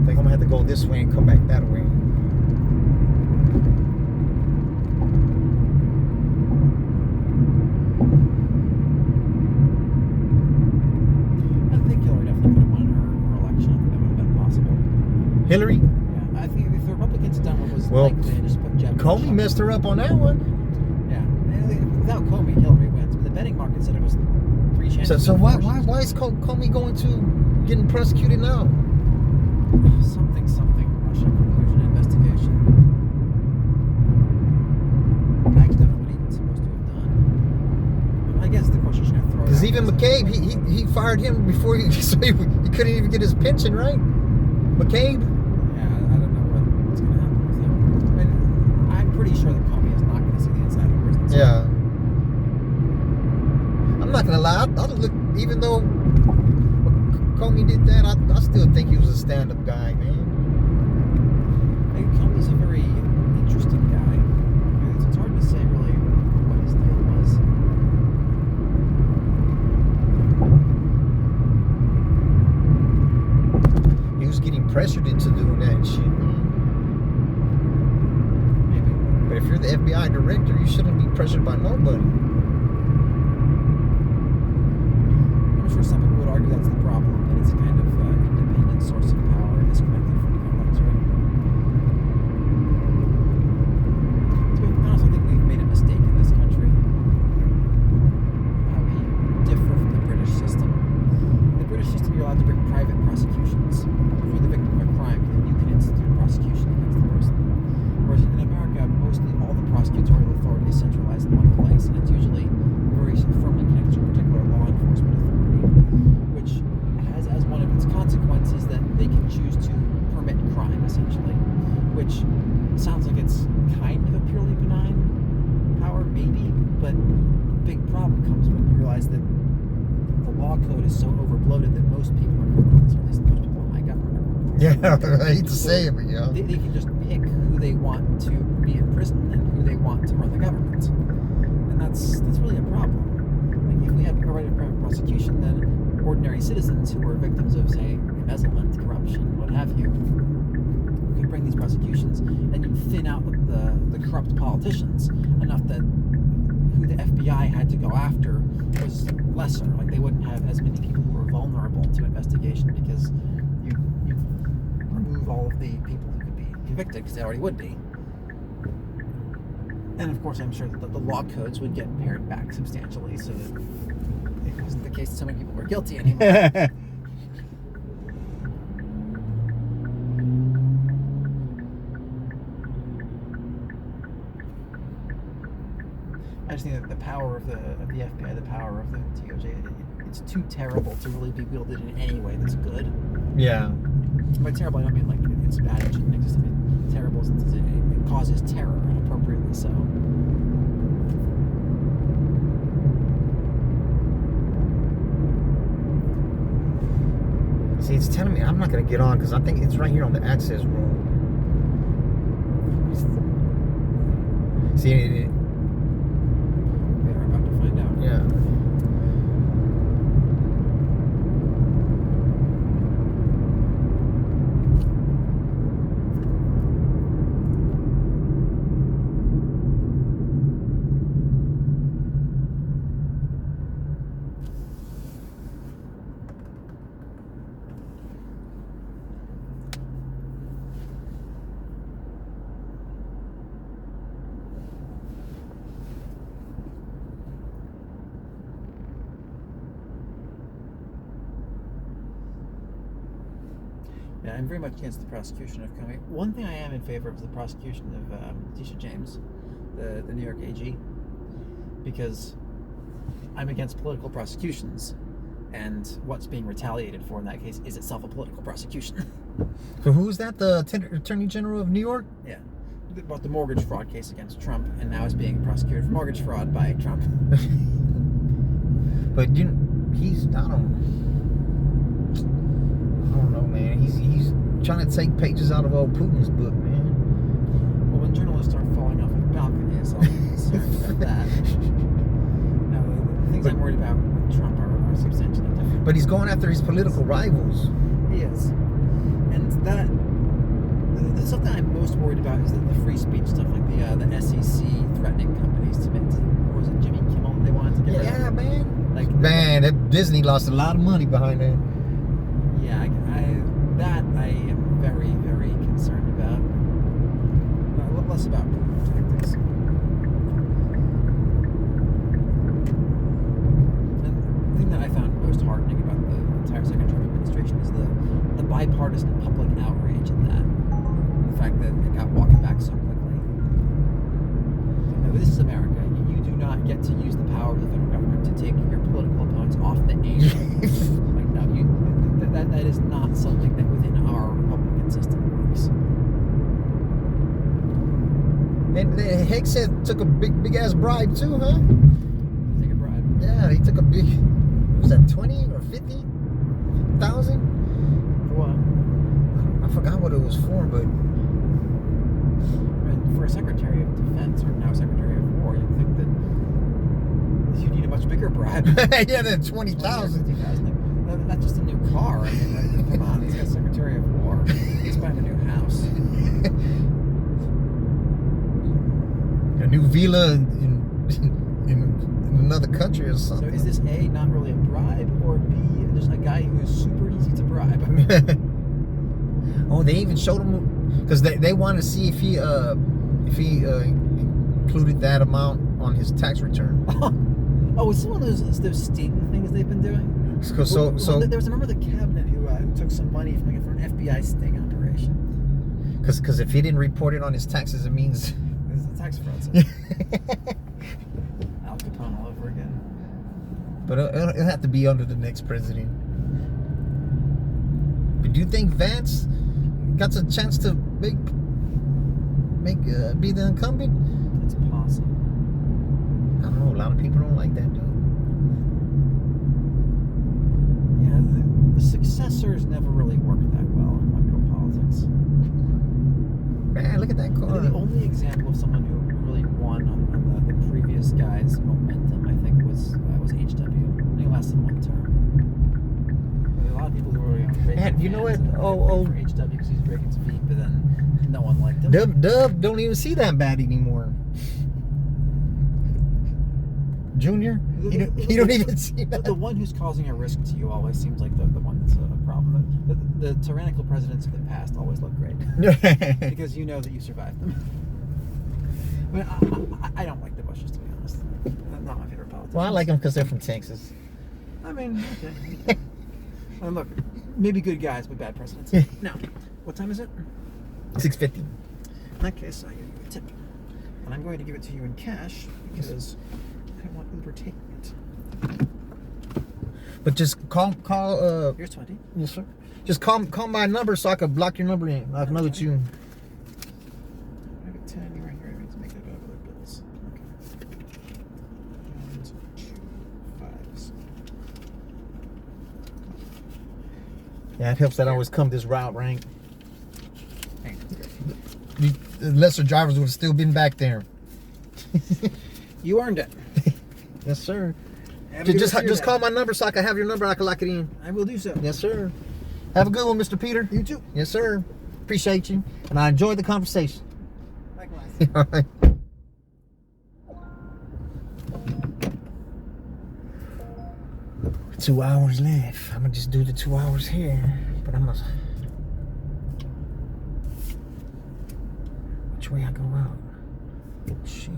I think I'm gonna have to go this way and come back that way. I think Hillary definitely could have won her election. I think that would have been possible. Hillary? Yeah, I think if the Republicans had done what was Well, likely and just put Jeb Comey Bush messed her up on that one. Yeah. Without Comey, Hillary wins. But the betting market said it was 3 chances. So why is Comey going to getting prosecuted now? Something Russia collusion investigation. I actually don't know what he's supposed to have done. But I guess the question is going to throw. Because even McCabe, he fired him before so he couldn't even get his pension, right? McCabe. Yeah, I don't know what's going to happen with him. I mean, I'm pretty sure that Comey is not going to see the inside of prison. Yeah. I'm not gonna lie. I look, even though Comey did that, I still think he was a stand-up guy, man. Comey's a very interesting guy. I mean, it's hard to say really what his deal was. He was getting pressured into doing that and shit, man. Maybe. But if you're the FBI director, you shouldn't be pressured by nobody. I'm sure some people would argue that's the problem, that it's a kind of independent source of power, disconnected from the electorate. To be honest, I think we've made a mistake in this country. How we differ from the British system. In the British system, you're allowed to bring private prosecutions. If you're the victim of a crime, then you can institute a prosecution against the person. Whereas in America, mostly all the prosecutorial authority is centralized in one place, and it's usually very firmly connected to a particular law enforcement authority, which has as one of its consequences that they can choose to permit crime, essentially, which sounds like it's kind of a purely benign power, maybe, but the big problem comes when you realize that the law code is so overbloated that most people are criminals, or at least most people in my government are criminals. Yeah, I hate to say it, but yeah. They can just pick who they want to be in prison and who they want to run the government. And that's really a problem. Like, if we had private prosecution, then ordinary citizens who were victims of, say, embezzlement, corruption, what have you, could bring these prosecutions, and you'd thin out the corrupt politicians enough that who the FBI had to go after was lesser. Like, they wouldn't have as many people who were vulnerable to investigation because you remove all of the people who could be convicted, because they already would be. And of course, I'm sure that the law codes would get pared back substantially, so that it wasn't the case that so many people were guilty anymore. I just think that the power of the FBI, the power of the DOJ, it's too terrible to really be wielded in any way that's good. Yeah. By terrible, I don't mean like it's bad, it shouldn't exist. I mean terrible since it causes terror, and appropriately so. See, it's telling me I'm not going to get on because I think it's right here on the access room. See, We're about to find out. yeah. Yeah, I'm very much against the prosecution of Comey. One thing I am in favor of is the prosecution of Letitia James, the New York AG, because I'm against political prosecutions, and what's being retaliated for in that case is itself a political prosecution. So who's that? The Attorney General of New York? Yeah. About the mortgage fraud case against Trump, and now is being prosecuted for mortgage fraud by Trump. But he's I don't know, man. He's trying to take pages out of old Putin's book, man. Well, when journalists are falling off of balconies, I'll be concerned about that. Now, the things I'm worried about with Trump are substantially different. But he's going after his political rivals. He is. And that, the stuff that I'm most worried about is the free speech stuff, like the SEC threatening companies to make, or was it Jimmy Kimmel they wanted to get rid of? Yeah, man. Like, Man, Disney lost a lot of money behind that. yeah, that I am very, very concerned about. Less about Putin tactics. And the thing that I found most heartening about the entire second Trump administration is the bipartisan public outrage at that. The fact that it got walked back so quickly. Now, this is America. You do not get to use the power of the federal government to take your political opponents off the air. Like, no, that is not something that within our Republican system works. And Hegseth took a big ass bribe too, huh? Take a bribe. Yeah, he took a big. Was that 20 or 50,000? For what? I forgot what it was for, but I mean, for a Secretary of Defense, or now Secretary of War, you'd think that you need a much bigger bribe. yeah, then 20,000. 50,000. That's just a new car. I mean, come on, he's got Secretary of War. He's buying a new house. A new villa in another country or So something. is this A, not really a bribe, or B, just a guy who's super easy to bribe? Oh, they even showed him because they wanted to see if he included that amount on his tax return. Oh, it's one of those sting things they've been doing. So There was a member of the cabinet who took some money from an FBI sting operation. because if he didn't report it on his taxes, it means This is a tax fraud. Al Capone all over again. But it'll have to be under the next president. But do you think Vance got a chance to be the incumbent? It's possible. I don't know. A lot of people don't like that dude. Yeah, the successors never really work that well in American politics. Man, look at that car. The only example of someone who really won on the previous guy's momentum, I think, was HW. I think it lasted one term. But a lot of people who were Reagan Man, you know fans what? and Oh. for HW because he's Reagan's feet, but then no one liked him. Dub don't even see that bad anymore. Junior, you don't even see that. The one who's causing a risk to you always seems like the one that's a problem. The tyrannical presidents of the past always look great because you know that you survived them. I mean, I don't like the Bushes, to be honest. They're not my favorite politicians. Well, I like them because they're from Texas. I mean, okay. And look, maybe good guys, but bad presidents. Now, what time is it? 6:50. In that case, I give you a tip. And I'm going to give it to you in cash because I don't want Uber taking it. But just call. Here's 20. Yes, sir. Just call my number so I can block your number in. I know that you. I have a 10 right here. I need to make that out of other bills. Okay. 1, 2, 5s. Yeah, it helps that I always come this route, right? Hang on. The lesser drivers would have still been back there. You earned it. Yes, sir. Have a good rest of your Just day. call my number so I can have your number. I can lock it in. I will do so. Yes, sir. Have a good one, Mr. Peter. You too. Yes, sir. Appreciate you, and I enjoyed the conversation. Likewise. All right. 2 hours left. I'm gonna just do the 2 hours here, but I'm gonna. Which way I go out? Shit.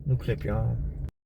New clip, y'all.